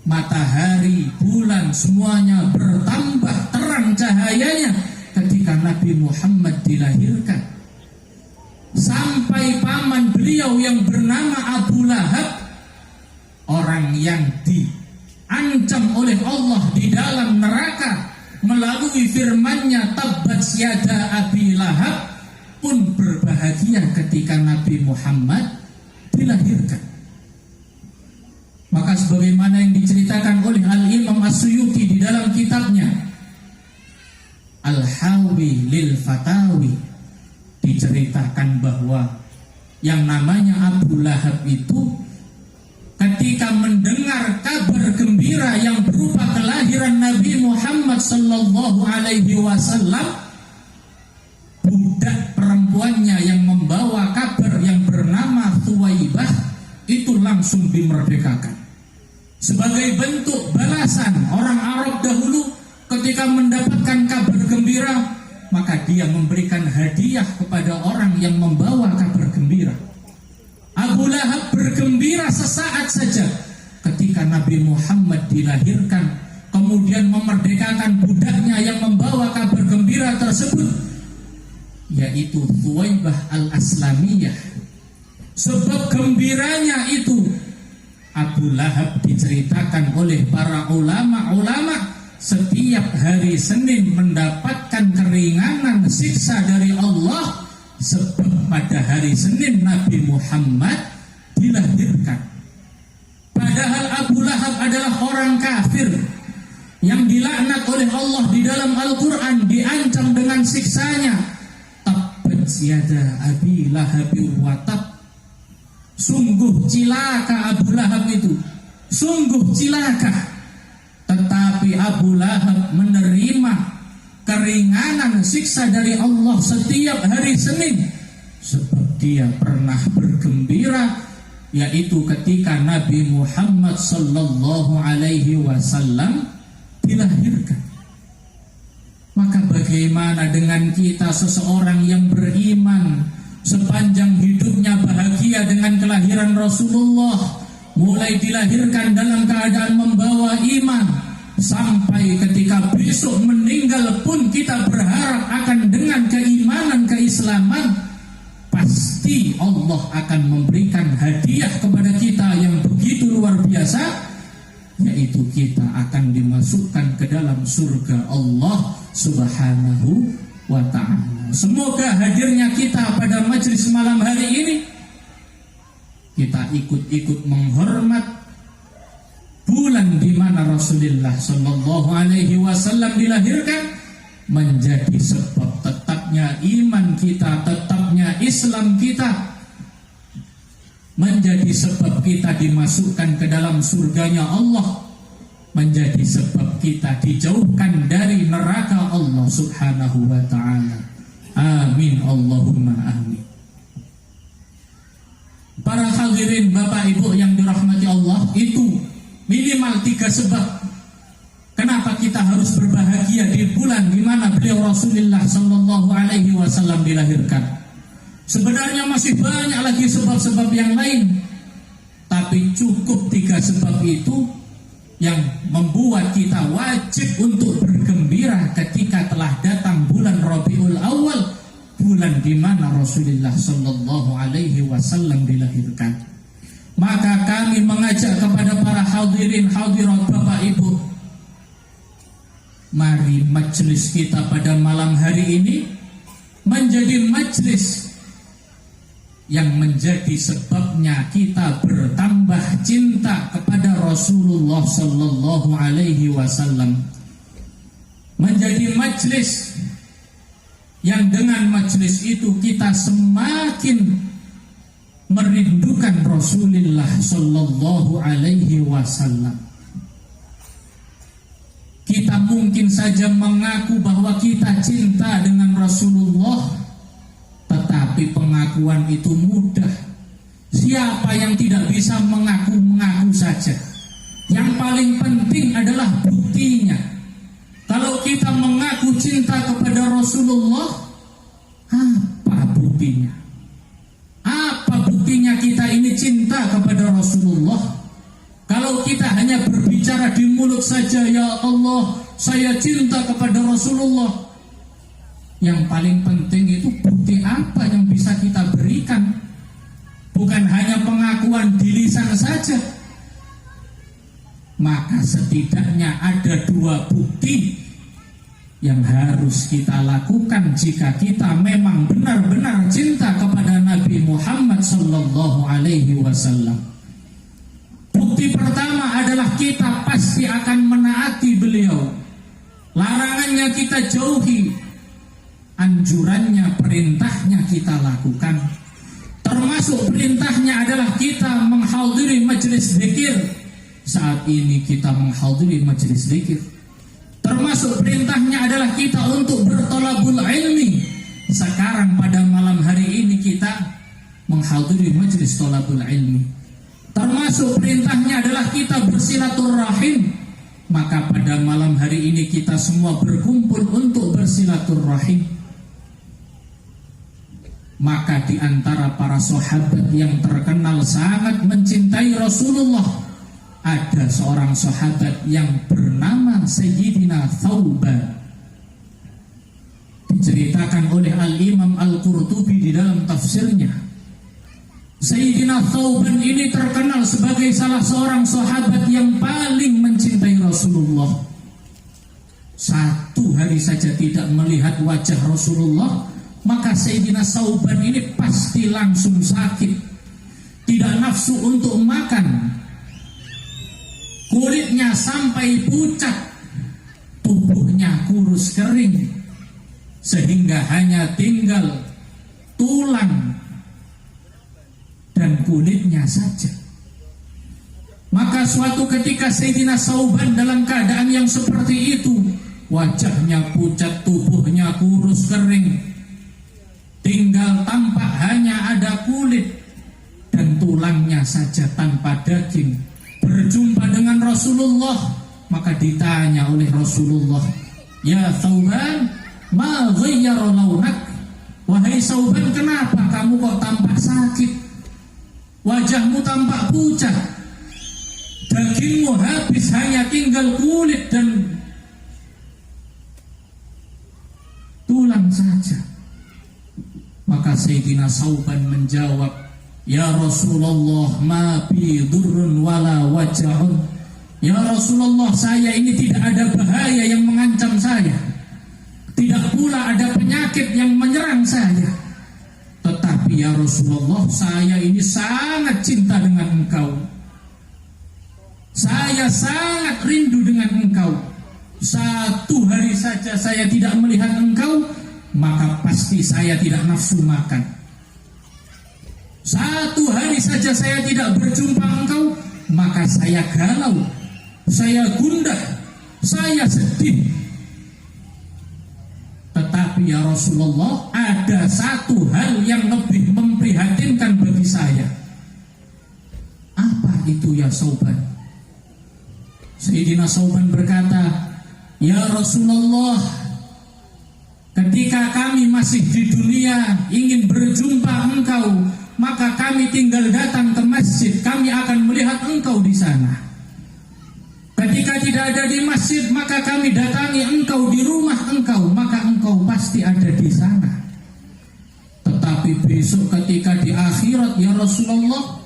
Matahari, bulan, semuanya bertambah terang cahayanya ketika Nabi Muhammad dilahirkan. Sampai paman beliau yang bernama Abu Lahab, orang yang diancam oleh Allah di dalam neraka melalui firman-Nya tabbat yada Abi Lahab, pun berbahagia ketika Nabi Muhammad dilahirkan. Maka sebagaimana yang diceritakan oleh Al-Imam As-Suyuti di dalam kitabnya Al-Hawi lil Fatawi, diceritakan bahwa yang namanya Abu Lahab itu ketika mendengar kabar gembira yang berupa kelahiran Nabi Muhammad sallallahu alaihi wasallam, budak perempuannya yang membawa kabar yang bernama Thuwaibah itu langsung dimerdekakan. Sebagai bentuk balasan, orang Arab dahulu ketika mendapatkan kabar gembira, maka dia memberikan hadiah kepada orang yang membawa kabar gembira. Abu Lahab bergembira sesaat saja ketika Nabi Muhammad dilahirkan, kemudian memerdekakan budaknya yang membawa kabar gembira tersebut, yaitu Thuwaibah al-Aslamiyah. Sebab gembiranya itu, Abu Lahab diceritakan oleh para ulama-ulama setiap hari Senin mendapatkan keringanan siksa dari Allah, sebab pada hari Senin Nabi Muhammad dilahirkan. Padahal Abu Lahab adalah orang kafir yang dilaknat oleh Allah di dalam Al-Quran, diancam dengan siksanya. Tabbat yada Abi Lahab wa tab. Sungguh cilaka Abu Lahab itu, sungguh cilaka. Tetapi Abu Lahab menerima keringanan siksa dari Allah setiap hari Senin, sebab dia pernah bergembira, yaitu ketika Nabi Muhammad sallallahu alaihi wasallam dilahirkan. Maka bagaimana dengan kita, seseorang yang beriman, sepanjang hidupnya bahagia dengan kelahiran Rasulullah, mulai dilahirkan dalam keadaan membawa iman, sampai ketika besok meninggal pun kita berharap akan dengan keimanan, keislaman, pasti Allah akan memberikan hadiah kepada kita yang begitu luar biasa, yaitu kita akan dimasukkan ke dalam surga Allah Subhanahu wa ta'ala. Semoga hadirnya kita pada majelis malam hari ini, kita ikut-ikut menghormat bulan di mana Rasulullah sallallahu alaihi wasallam dilahirkan, menjadi sebab tetapnya iman kita, tetapnya Islam kita, menjadi sebab kita dimasukkan ke dalam surganya Allah, menjadi sebab kita dijauhkan dari neraka Allah Subhanahu wa ta'ala. Amin Allahumma amin. Para hadirin Bapak Ibu yang dirahmati Allah, itu minimal 3 sebab kenapa kita harus berbahagia di bulan di mana beliau Rasulullah sallallahu alaihi wasallam dilahirkan. Sebenarnya masih banyak lagi sebab-sebab yang lain, tapi cukup 3 sebab itu yang membuat kita wajib untuk bergembira ketika telah datang bulan Rabiul Awal, bulan di mana Rasulullah sallallahu alaihi wasallam dilahirkan. Maka kami mengajak kepada para hadirin hadirat Bapak Ibu, mari majelis kita pada malam hari ini menjadi majelis yang menjadi sebabnya kita bertambah cinta kepada Rasulullah sallallahu alaihi wasallam. Menjadi majelis yang dengan majelis itu kita semakin merindukan Rasulullah sallallahu alaihi wasallam. Kita mungkin saja mengaku bahwa kita cinta dengan Rasulullah, tetapi pengakuan itu mudah. Siapa yang tidak bisa mengaku-mengaku saja? Yang paling penting adalah buktinya. Kalau kita mengaku cinta kepada Rasulullah, apa buktinya? Apa buktinya kita ini cinta kepada Rasulullah? Kalau kita hanya berbicara di mulut saja, ya Allah, saya cinta kepada Rasulullah, yang paling penting itu bukti apa yang bisa kita berikan. Bukan hanya pengakuan di lisan saja. Maka setidaknya ada 2 bukti yang harus kita lakukan jika kita memang benar-benar cinta kepada Nabi Muhammad sallallahu alaihi wasallam. Bukti pertama adalah kita pasti akan menaati beliau. Larangannya kita jauhi, anjurannya, perintahnya kita lakukan. Termasuk perintahnya adalah kita menghadiri majelis zikir. Saat ini kita menghadiri majelis zikir. Termasuk perintahnya adalah kita untuk bertolabul ilmi. Sekarang pada malam hari ini kita menghadiri majelis tolabul ilmi. Termasuk perintahnya adalah kita bersilaturahim. Maka pada malam hari ini kita semua berkumpul untuk bersilaturahim. Maka di antara para sahabat yang terkenal sangat mencintai Rasulullah, ada seorang sahabat yang bernama Sayyidina Thauban. Diceritakan oleh Al-Imam Al-Qurtubi di dalam tafsirnya. Sayyidina Thauban ini terkenal sebagai salah seorang sahabat yang paling mencintai Rasulullah. Satu hari saja tidak melihat wajah Rasulullah, maka Sayyidina Thauban ini pasti langsung sakit, tidak nafsu untuk makan. Kulitnya sampai pucat, tubuhnya kurus kering, sehingga hanya tinggal tulang dan kulitnya saja. Maka suatu ketika Sayyidina Thauban dalam keadaan yang seperti itu, wajahnya pucat, tubuhnya kurus kering, tinggal tampak hanya ada kulit dan tulangnya saja tanpa daging. Berjumpa dengan Rasulullah, maka ditanya oleh Rasulullah, "Ya Thauban, ma ghayyara launak?" Wahai Thauban, kenapa kamu kok tampak sakit? Wajahmu tampak pucat, dagingmu habis, hanya tinggal kulit dan tulang saja. Maka Sayyidina Thauban menjawab, "Ya Rasulullah, ma bi durrun wala waja'un." Ya Rasulullah, saya ini tidak ada bahaya yang mengancam saya, tidak pula ada penyakit yang menyerang saya. Tetapi ya Rasulullah, saya ini sangat cinta dengan engkau. Saya sangat rindu dengan engkau. Satu hari saja saya tidak melihat engkau, maka pasti saya tidak nafsu makan. Satu hari saja saya tidak berjumpa engkau, maka saya galau, saya gundah, saya sedih. Tetapi ya Rasulullah, ada satu hal yang lebih memprihatinkan bagi saya. Apa itu ya Thauban? Sayyidina Thauban berkata, "Ya Rasulullah, ketika kami masih di dunia ingin berjumpa engkau, maka kami tinggal datang ke masjid, kami akan melihat engkau di sana. Ketika tidak ada di masjid, maka kami datangi engkau di rumah engkau, maka engkau pasti ada di sana. Tetapi besok ketika di akhirat ya Rasulullah,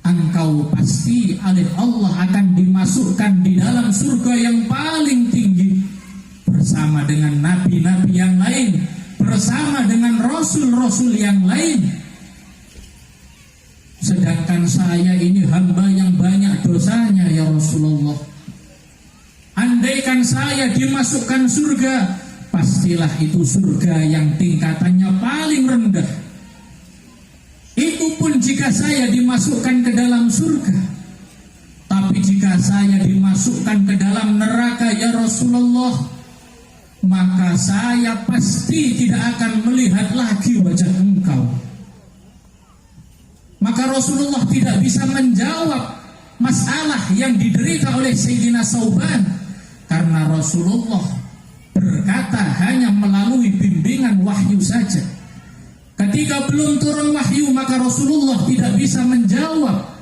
engkau pasti oleh Allah akan dimasukkan di dalam surga yang paling tinggi, bersama dengan nabi-nabi yang lain, bersama dengan rasul-rasul yang lain. Sedangkan saya ini hamba yang banyak dosanya ya Rasulullah. Andaikan saya dimasukkan surga, pastilah itu surga yang tingkatannya paling rendah. Itu pun jika saya dimasukkan ke dalam surga. Tapi jika saya dimasukkan ke dalam neraka ya Rasulullah, maka saya pasti tidak akan melihat lagi wajah engkau." Maka Rasulullah tidak bisa menjawab masalah yang diderita oleh Sayyidina Thauban, karena Rasulullah berkata hanya melalui bimbingan wahyu saja. Ketika belum turun wahyu, maka Rasulullah tidak bisa menjawab.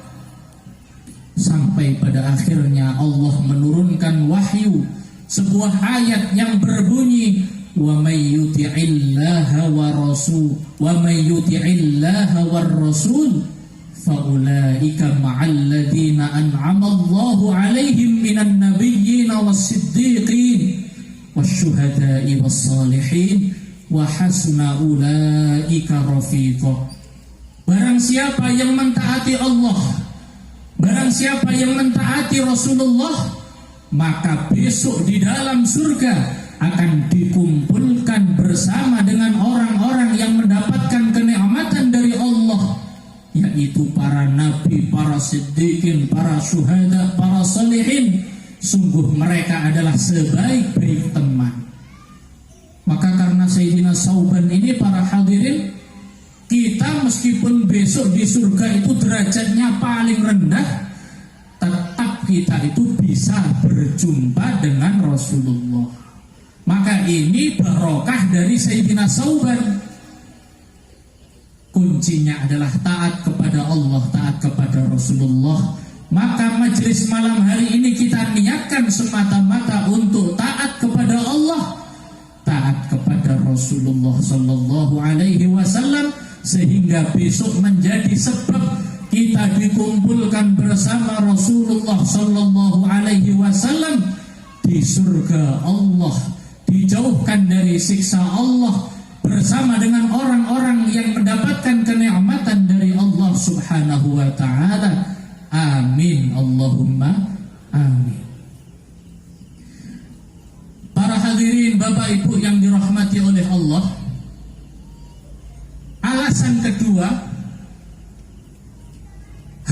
Sampai pada akhirnya Allah menurunkan wahyu, sebuah ayat yang berbunyi, "Wa may yuti'illaha war rasul fa ulaika ma'al ladzina an'ama Allahu 'alaihim minan nabiyyin was-siddiqin wasyuhada'i was-salihin wa hasuna ulaika rafiqa." Barang siapa yang mentaati Allah, barang siapa yang mentaati Rasulullah, maka besok di dalam surga akan dikumpulkan bersama dengan orang-orang yang mendapatkan kenikmatan dari Allah, yaitu para nabi, para siddiqin, para syuhada, para salihin, sungguh mereka adalah sebaik-baik teman. Maka karena Sayyidina Sauban ini, para hadirin, kita meskipun besok di surga itu derajatnya paling rendah, tetap kita itu bisa berjumpa dengan Rasulullah. Maka ini barokah dari Sayyidina Sauban. Kuncinya adalah taat kepada Allah, taat kepada Rasulullah. Maka majelis malam hari ini kita niatkan semata-mata untuk taat kepada Allah, taat kepada Rasulullah sallallahu alaihi wasallam, sehingga besok menjadi sebab kita dikumpulkan bersama Rasulullah sallallahu alaihi wasallam di surga Allah, dijauhkan dari siksa Allah bersama dengan orang-orang yang mendapatkan kenikmatan dari Allah Subhanahu wa taala. Amin, Allahumma amin. Para hadirin, Bapak Ibu yang dirahmati oleh Allah, alasan kedua,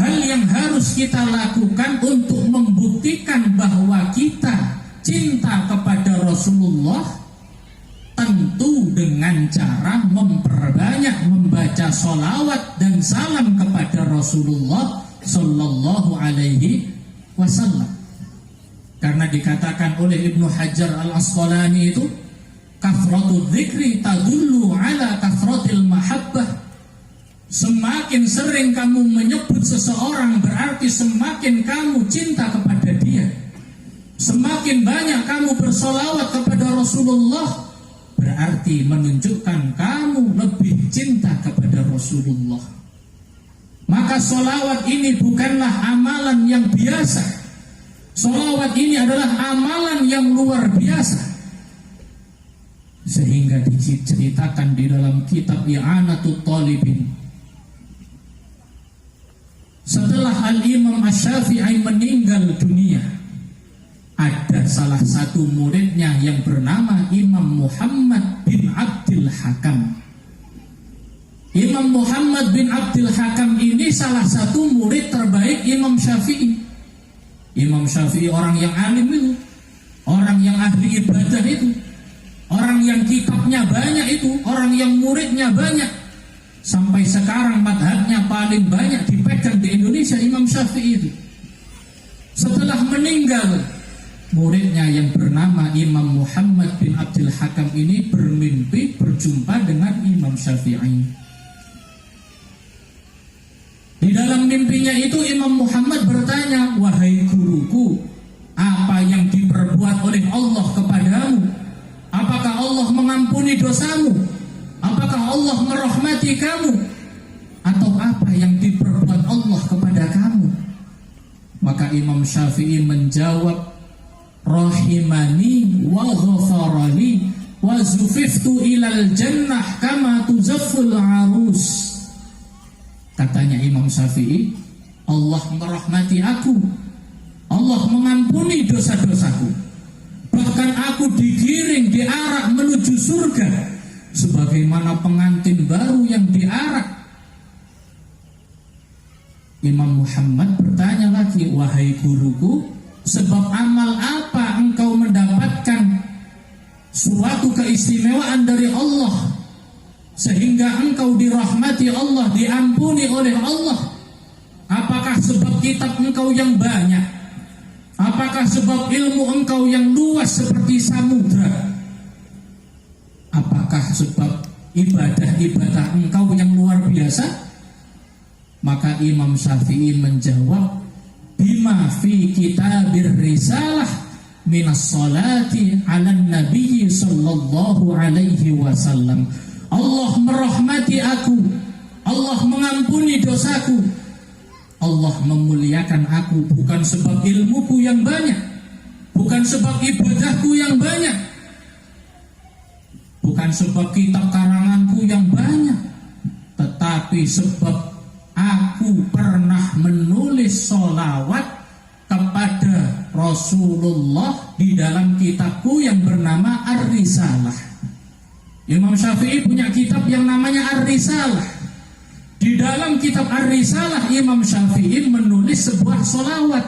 hal yang harus kita lakukan untuk membuktikan bahwa kita cinta kepada Rasulullah, tentu dengan cara memperbanyak membaca sholawat dan salam kepada Rasulullah sallallahu alaihi wasallam. Karena dikatakan oleh Ibnu Hajar al-Asqalani itu, kathratul dzikri tadullu ala kathratil mahabbah. Semakin sering kamu menyebut seseorang berarti semakin kamu cinta kepada dia. Semakin banyak kamu bersolawat kepada Rasulullah berarti menunjukkan kamu lebih cinta kepada Rasulullah. Maka solawat ini bukanlah amalan yang biasa. Solawat ini adalah amalan yang luar biasa, sehingga diceritakan di dalam kitab I'anatul Talibin, setelah Al-Imam Asy-Syafi'i meninggal dunia, ada salah satu muridnya yang bernama Imam Muhammad bin Abdul Hakam. Imam Muhammad bin Abdul Hakam ini salah satu murid terbaik Imam Syafi'i. Imam Syafi'i orang yang alim itu, orang yang ahli ibadah itu, orang yang kitabnya banyak itu, orang yang muridnya banyak. Sampai sekarang madhabnya paling banyak dipegang di Indonesia Imam Syafi'i itu. Setelah meninggal, muridnya yang bernama Imam Muhammad bin Abdul Hakam ini bermimpi berjumpa dengan Imam Syafi'i. Di dalam mimpinya itu Imam Muhammad bertanya, "Wahai guruku, apa yang diperbuat oleh Allah kepadamu? Apakah Allah mengampuni dosamu? Apakah Allah merahmati kamu? Atau apa yang diperbuat Allah kepada kamu?" Maka Imam Syafi'i menjawab, "Rahimani wa ghafarali wa zufiftu ilal jannah kama tuzafful arus." Katanya Imam Syafi'i, Allah merahmati aku, Allah mengampuni dosa-dosaku, bahkan aku digiring, diarak menuju surga sebagaimana pengantin baru yang diarak. Imam Muhammad bertanya lagi, "Wahai guruku, sebab amal apa engkau mendapatkan suatu keistimewaan dari Allah sehingga engkau dirahmati Allah, diampuni oleh Allah? Apakah sebab kitab engkau yang banyak? Apakah sebab ilmu engkau yang luas seperti samudra? Apakah sebab ibadah-ibadah engkau yang luar biasa?" Maka Imam Syafi'i menjawab, "Bima fi kitabir risalah minas salati ala nabi sallallahu alaihi wasallam." Allah merahmati aku, Allah mengampuni dosaku, Allah memuliakan aku bukan sebab ilmuku yang banyak, bukan sebab ibadahku yang banyak, bukan sebab kitab karanganku yang banyak, tetapi sebab aku pernah menulis sholawat kepada Rasulullah di dalam kitabku yang bernama Ar-Risalah. Imam Syafi'i punya kitab yang namanya Ar-Risalah. Di dalam kitab Ar-Risalah Imam Syafi'i menulis sebuah sholawat.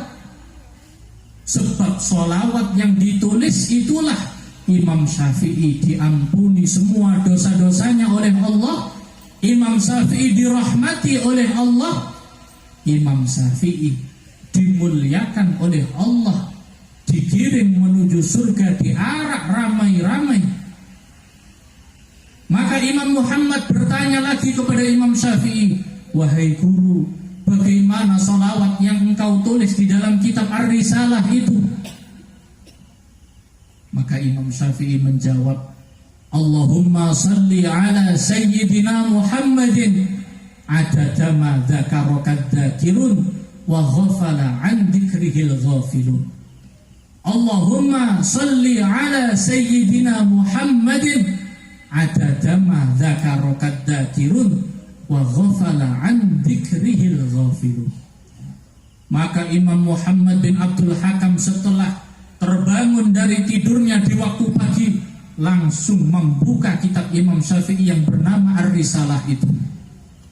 Sebab sholawat yang ditulis itulah Imam Syafi'i diampuni semua dosa-dosanya oleh Allah. Imam Syafi'i dirahmati oleh Allah. Imam Syafi'i dimuliakan oleh Allah, digiring menuju surga, diarak ramai-ramai. Maka Imam Muhammad bertanya lagi kepada Imam Syafi'i, wahai guru, bagaimana sholawat yang engkau tulis di dalam kitab Ar-Risalah itu? Maka Imam Syafi'i menjawab, Allahumma salli ala Sayyidina Muhammadin adada ma dzakarakad dzakirun wa ghafala an dzikrihil ghafilun. Allahumma salli ala Sayyidina Muhammadin adada ma dzakarakad dzakirun wa ghafala an dzikrihil ghafilun. Maka Imam Muhammad bin Abdul Hakam setelah terbangun dari tidurnya di waktu pagi, langsung membuka kitab Imam Syafi'i yang bernama Ar-Risalah itu.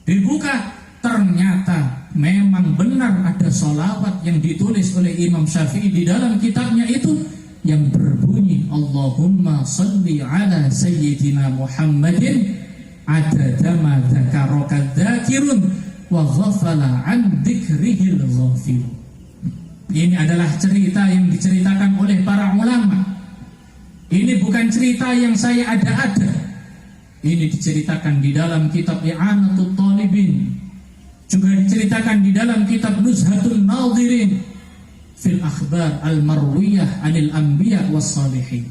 Dibuka, ternyata memang benar ada sholawat yang ditulis oleh Imam Syafi'i di dalam kitabnya itu, yang berbunyi Allahumma salli ala Sayyidina Muhammadin adada ma dzakaraka dzakirun wa ghafala an dzikrihil ghafilun. Ini adalah cerita yang diceritakan oleh para ulama. Ini bukan cerita yang saya ada-ada. Ini diceritakan di dalam kitab I'anatul Talibin, juga diceritakan di dalam kitab Nuzhatun Nadhirin fil akhbar al-marwiyah anil anbiya was salihin.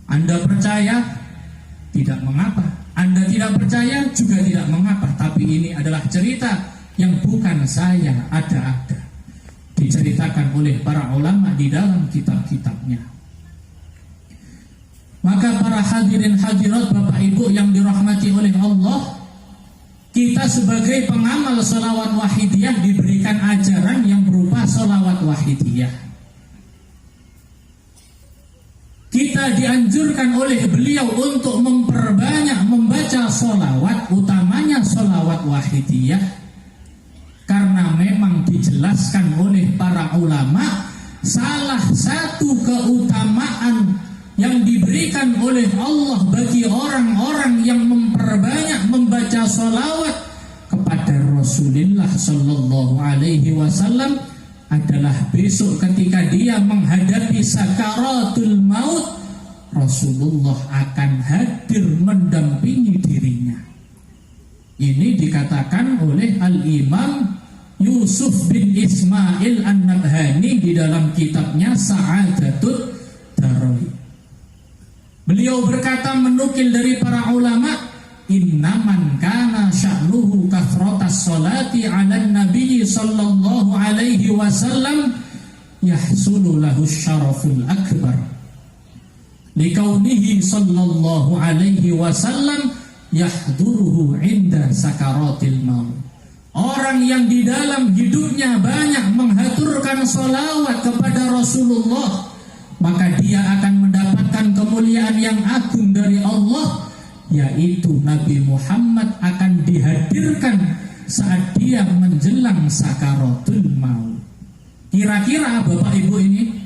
Anda percaya? Tidak mengapa. Anda tidak percaya? Juga tidak mengapa. Tapi ini adalah cerita yang bukan saya ada-ada, diceritakan oleh para ulama di dalam kitab-kitabnya. Maka para hadirin hadirat Bapak Ibu yang dirahmati oleh Allah, kita sebagai pengamal sholawat wahidiyah diberikan ajaran yang berupa sholawat wahidiyah. Kita dianjurkan oleh beliau untuk memperbanyak membaca sholawat, utamanya sholawat wahidiyah, karena memang dijelaskan oleh para ulama, salah satu keutamaan yang diberikan oleh Allah bagi orang-orang yang memperbanyak membaca sholawat kepada Rasulullah Sallallahu Alaihi Wasallam adalah besok ketika dia menghadapi sakaratul maut, Rasulullah akan hadir mendampingi dirinya. Ini dikatakan oleh Al-Imam Yusuf bin Ismail An-Nabhani di dalam kitabnya Sa'adatul Darain. Beliau berkata, menukil dari para ulama, innaman kana sya'nuhu kathratas sholati 'alan nabiy sallallahu alaihi wasallam yahsulu lahu syaraful akbar likaunihi sallallahu alaihi wasallam yahduruhu 'inda sakaratil maut. Orang yang di dalam hidupnya banyak menghaturkan sholawat kepada Rasulullah, maka dia akan mendapatkan kemuliaan yang agung dari Allah, yaitu Nabi Muhammad akan dihadirkan saat dia menjelang sakaratul maut. Kira-kira Bapak Ibu ini,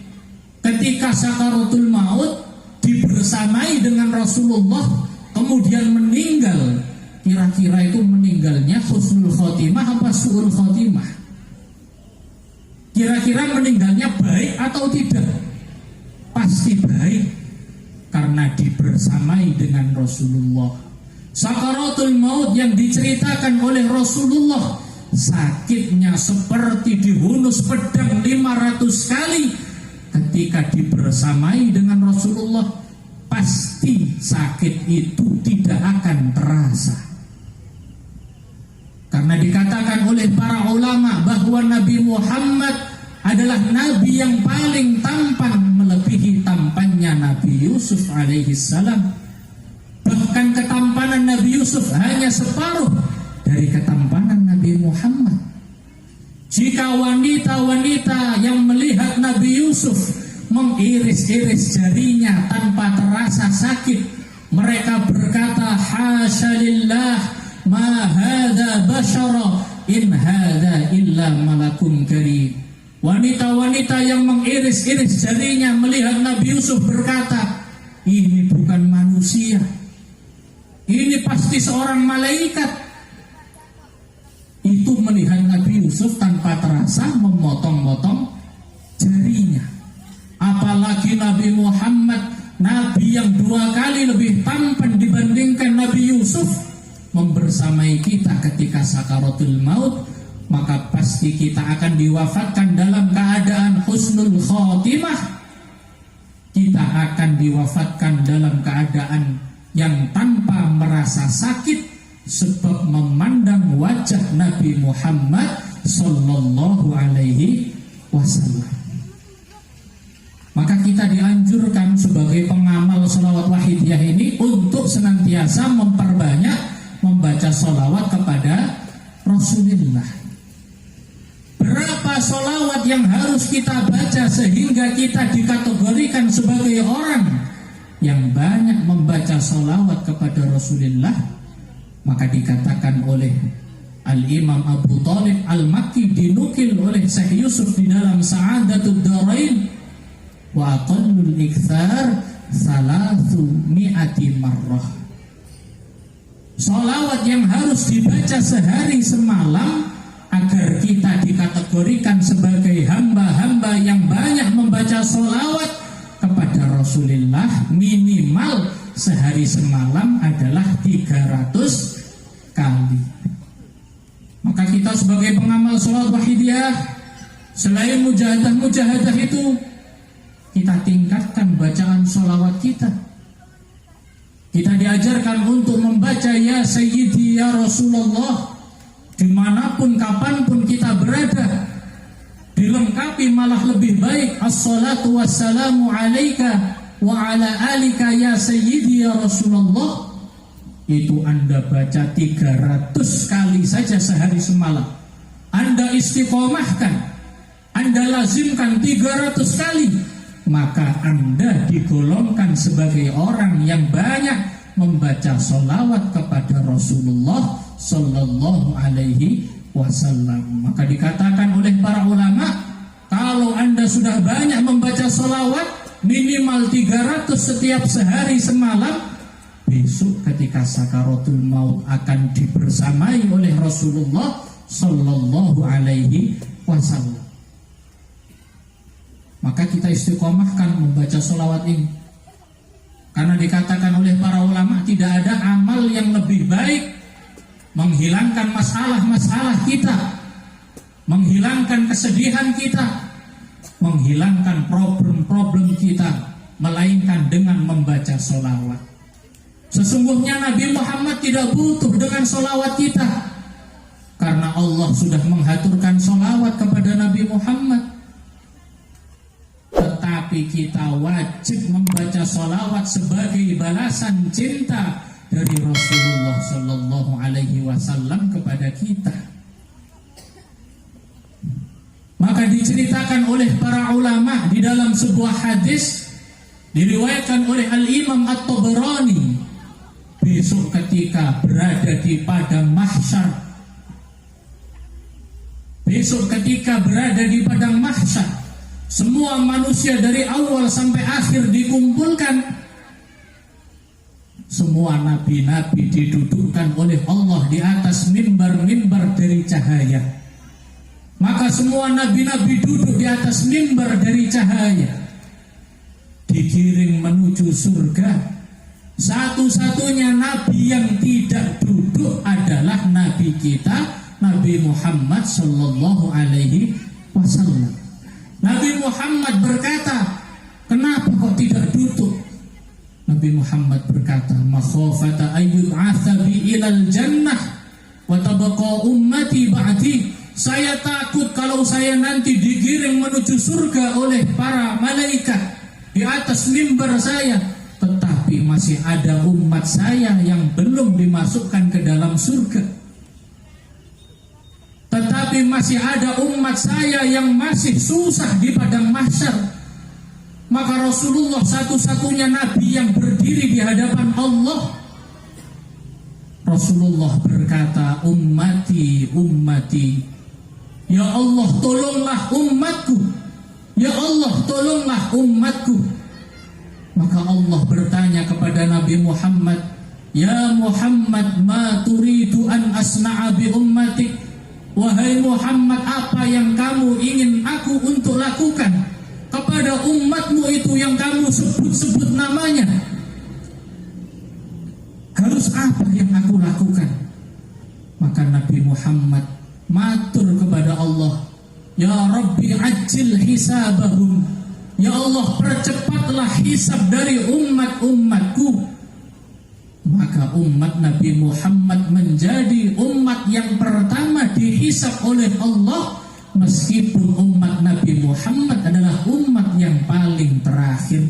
ketika sakaratul maut dibersamai dengan Rasulullah kemudian meninggal, kira-kira itu meninggalnya husnul khotimah apa su'ul khotimah? Kira-kira meninggalnya baik atau tidak? Pasti baik, karena dibersamai dengan Rasulullah. Sakaratul maut yang diceritakan oleh Rasulullah, sakitnya seperti dihunus pedang 500 kali. Ketika dibersamai dengan Rasulullah, pasti sakit itu tidak akan terasa. Karena dikatakan oleh para ulama bahwa Nabi Muhammad adalah Nabi yang paling tampan, melebihi tampannya Nabi Yusuf alaihi salam. Bahkan ketampanan Nabi Yusuf hanya separuh dari ketampanan Nabi Muhammad. Jika wanita-wanita yang melihat Nabi Yusuf mengiris-iris jarinya tanpa terasa sakit, mereka berkata, hasya lillah ma hadza basyara in hadza illa malakun karim. Wanita-wanita yang mengiris-iris jarinya melihat Nabi Yusuf berkata, ini bukan manusia, ini pasti seorang malaikat. Itu melihat Nabi Yusuf tanpa terasa memotong-motong jarinya. Apalagi Nabi Muhammad, Nabi yang 2 kali lebih tampan dibandingkan Nabi Yusuf, membersamai kita ketika sakaratul maut, maka pasti kita akan diwafatkan dalam keadaan husnul khotimah. Kita akan diwafatkan dalam keadaan yang tanpa merasa sakit, sebab memandang wajah Nabi Muhammad sallallahu alaihi wasallam. Maka kita dianjurkan sebagai pengamal sholawat wahidiyah ini untuk senantiasa memperbanyak membaca sholawat kepada Rasulullah. Berapa sholawat yang harus kita baca sehingga kita dikategorikan sebagai orang yang banyak membaca sholawat kepada Rasulullah? Maka dikatakan oleh Al-Imam Abu Thalib Al-Makki, dinukil oleh Syekh Yusuf di dalam Sa'adatud Darain, wa aqallul ikthar 300 marrah. Sholawat yang harus dibaca sehari semalam agar kita dikategorikan sebagai hamba-hamba yang banyak membaca sholawat kepada Rasulullah, minimal sehari semalam adalah 300 kali. Maka kita sebagai pengamal sholawat wahidiyah, selain mujahadah itu, kita tingkatkan bacaan sholawat kita. Kita diajarkan untuk membaca ya Sayyidi ya Rasulullah dimanapun kapanpun kita berada. Dilengkapi malah lebih baik assalatu wassalamu alaika wa ala alika ya Sayyidi ya Rasulullah. Itu Anda baca 300 kali saja sehari semalam. Anda istiqomahkan, Anda lazimkan 300 kali, maka Anda digolongkan sebagai orang yang banyak membaca sholawat kepada Rasulullah sallallahu alaihi wasallam. Maka dikatakan oleh para ulama, kalau Anda sudah banyak membaca sholawat minimal 300 setiap sehari semalam, besok ketika sakaratul maut akan dibersamai oleh Rasulullah sallallahu alaihi wasallam. Maka kita istiqomahkan membaca sholawat ini, karena dikatakan oleh para ulama tidak ada amal yang lebih baik menghilangkan masalah-masalah kita, menghilangkan kesedihan kita, menghilangkan problem-problem kita, melainkan dengan membaca sholawat. Sesungguhnya Nabi Muhammad tidak butuh dengan sholawat kita, karena Allah sudah menghaturkan sholawat kepada Nabi Muhammad. Tetapi kita wajib membaca sholawat sebagai balasan cinta dari Rasulullah sallallahu alaihi wasallam kepada kita. Maka diceritakan oleh para ulama di dalam sebuah hadis diriwayatkan oleh Al-Imam At-Tabarani, besok ketika berada di padang mahsyar, besok ketika berada di padang mahsyar, semua manusia dari awal sampai akhir dikumpulkan. Semua nabi-nabi didudukkan oleh Allah di atas mimbar-mimbar dari cahaya. Maka semua nabi-nabi duduk di atas mimbar dari cahaya, digiring menuju surga. Satu-satunya nabi yang tidak duduk adalah nabi kita, Nabi Muhammad sallallahu alaihi wasallam. Nabi Muhammad berkata, kenapa kok tidak duduk? Nabi Muhammad berkata, makhafata ayyub'atsa bi ilal jannah wa tabqa ummati ba'di. Saya takut kalau saya nanti digiring menuju surga oleh para malaikat di atas mimbar saya, tetapi masih ada umat saya yang belum dimasukkan ke dalam surga. Tetapi masih ada umat saya yang masih susah di padang mahsyar. Maka Rasulullah satu-satunya nabi yang berdiri di hadapan Allah. Rasulullah berkata, ummati, ummati, Ya Allah, tolonglah umatku. Ya Allah, tolonglah umatku. Maka Allah bertanya kepada Nabi Muhammad, Ya Muhammad, ma turidu an asna'a bi ummatik. Wahai Muhammad, apa yang kamu ingin aku untuk lakukan kepada umatmu itu yang kamu sebut-sebut namanya? Harus apa yang aku lakukan? Maka Nabi Muhammad matur kepada Allah, Ya Rabbi ajil hisabahum. Ya Allah, percepatlah hisab dari umat-umatku. Maka umat Nabi Muhammad menjadi umat yang pertama dihisab oleh Allah, meskipun umat Nabi Muhammad adalah umat yang paling terakhir.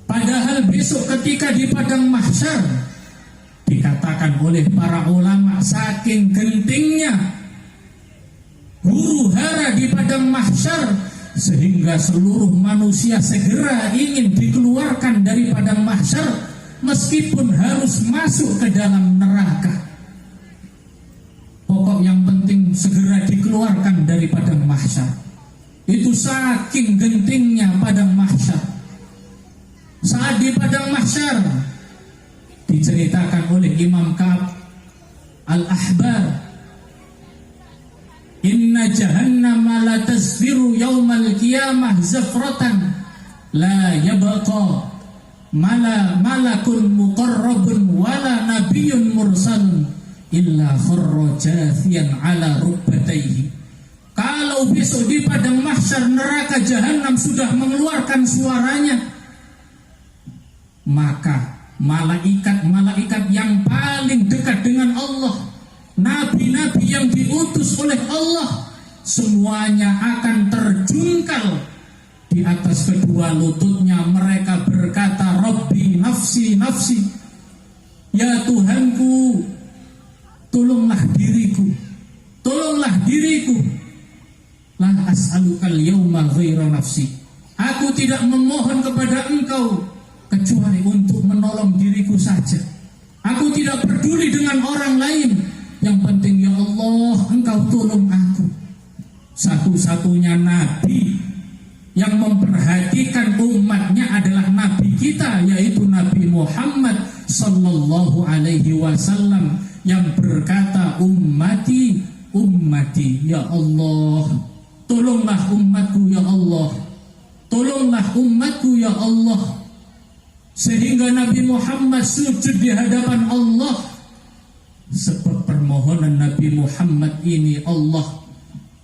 Padahal besok ketika di padang mahsyar, dikatakan oleh para ulama, saking gentingnya huru hara di padang mahsyar, sehingga seluruh manusia segera ingin dikeluarkan dari padang mahsyar, meskipun harus masuk ke dalam neraka. Pokok yang penting segera dikeluarkan dari padang mahsyar. Itu saking gentingnya padang mahsyar. Saat di padang mahsyar, diceritakan oleh Imam Ka'ab Al-Ahbar, Inna jahannama la tasbiru yawmal qiyamah zafratan la yabqa malakun muqarrabun wala nabiyyun mursalun illa kharra jathiyan ala rukbatayhi. Kalau besok di padang mahsyar neraka jahanam sudah mengeluarkan suaranya, maka malaikat-malaikat yang paling dekat dengan Allah, nabi-nabi yang diutus oleh Allah, semuanya akan terjungkal di atas kedua lututnya. Mereka berkata, Rabbi nafsi nafsi, ya Tuhanku, tolonglah diriku, tolonglah diriku. La as'alukal yawma ghaira nafsi. Aku tidak memohon kepada engkau kecuali untuk menolong diriku saja. Aku tidak peduli dengan orang lain. Yang penting ya Allah, engkau tolong aku. Satu-satunya nabi yang memperhatikan umatnya adalah nabi kita, yaitu Nabi Muhammad sallallahu alaihi wasallam, yang berkata, ummati ummati, ya Allah, tolonglah umatku ya Allah, tolonglah umatku ya Allah. Sehingga Nabi Muhammad sujud di hadapan Allah. Sebab permohonan Nabi Muhammad ini, Allah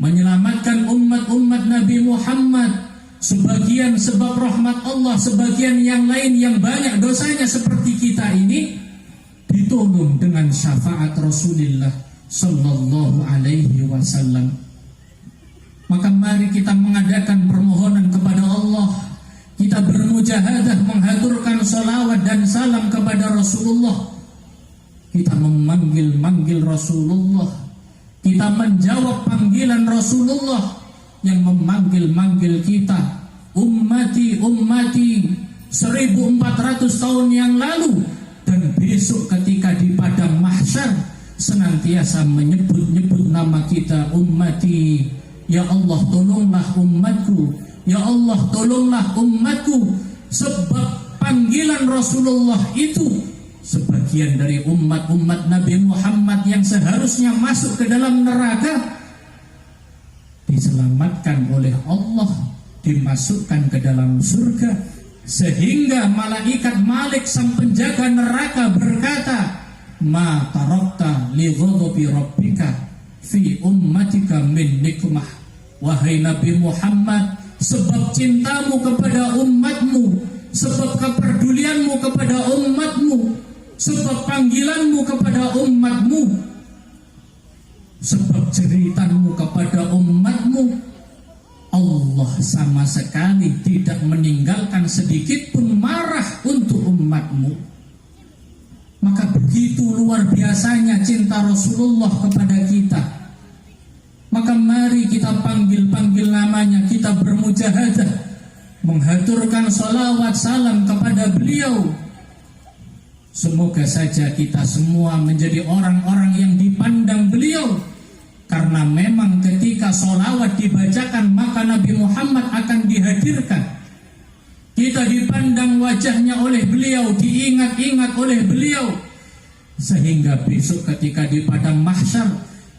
menyelamatkan umat-umat Nabi Muhammad. Sebagian sebab rahmat Allah, sebagian yang lain yang banyak dosanya seperti kita ini ditolong dengan syafaat Rasulullah sallallahu alaihi wasallam. Maka mari kita mengadakan permohonan kepada Allah. Kita bermujahadah menghaturkan salawat dan salam kepada Rasulullah. Kita memanggil-manggil Rasulullah. Kita menjawab panggilan Rasulullah yang memanggil-manggil kita. Ummati, ummati, 1400 tahun yang lalu. Dan besok ketika di padang mahsyar senantiasa menyebut-nyebut nama kita, ummati. Ya Allah, tolonglah umatku. Ya Allah, tolonglah umatku. Sebab panggilan Rasulullah itu sebagian dari umat-umat Nabi Muhammad yang seharusnya masuk ke dalam neraka diselamatkan oleh Allah, dimasukkan ke dalam surga. Sehingga malaikat Malik sang penjaga neraka berkata, ma tarakta li ghadabi rabbika fi ummatika min nikmah. Wahai Nabi Muhammad, sebab cintamu kepada umatmu, sebab kepedulianmu kepada umatmu, sebab panggilanmu kepada umatmu, sebab jeritanmu kepada umatmu, Allah sama sekali tidak meninggalkan sedikit pun marah untuk umatmu. Maka begitu luar biasanya cinta Rasulullah kepada kita. Maka mari kita panggil-panggil namanya, kita bermujahadah menghaturkan salawat salam kepada beliau. Semoga saja kita semua menjadi orang-orang yang dipandang beliau Karena memang ketika sholawat dibacakan maka Nabi Muhammad akan dihadirkan. Kita dipandang wajahnya oleh beliau, diingat-ingat oleh beliau, sehingga besok ketika di padang mahsyar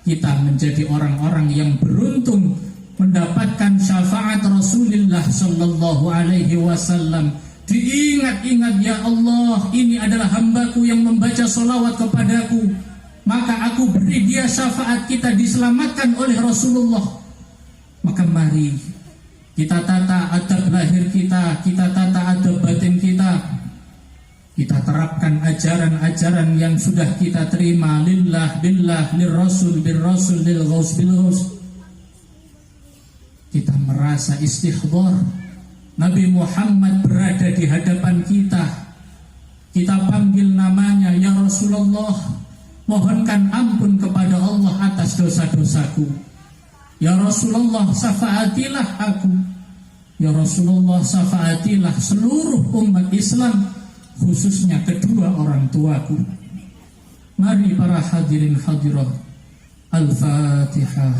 kita menjadi orang-orang yang beruntung mendapatkan syafaat Rasulullah sallallahu alaihi wasallam. Diingat-ingat, ya Allah, ini adalah hambaku yang membaca sholawat kepadaku, maka aku beri dia syafaat, kita diselamatkan oleh Rasulullah. Maka mari kita tata adab lahir kita tata adab batin kita terapkan ajaran-ajaran yang sudah kita terima, lillah billah, lirrasul birrasul, lilghaus bilghaus. Kita merasa istihdhar Nabi Muhammad berada di hadapan kita. Kita panggil namanya, ya Rasulullah, mohonkan ampun kepada Allah atas dosa-dosaku. Ya Rasulullah, syafaatilah aku. Ya Rasulullah, syafaatilah seluruh umat Islam, khususnya kedua orang tuaku. Mari para hadirin hadirat, Al-Fatihah.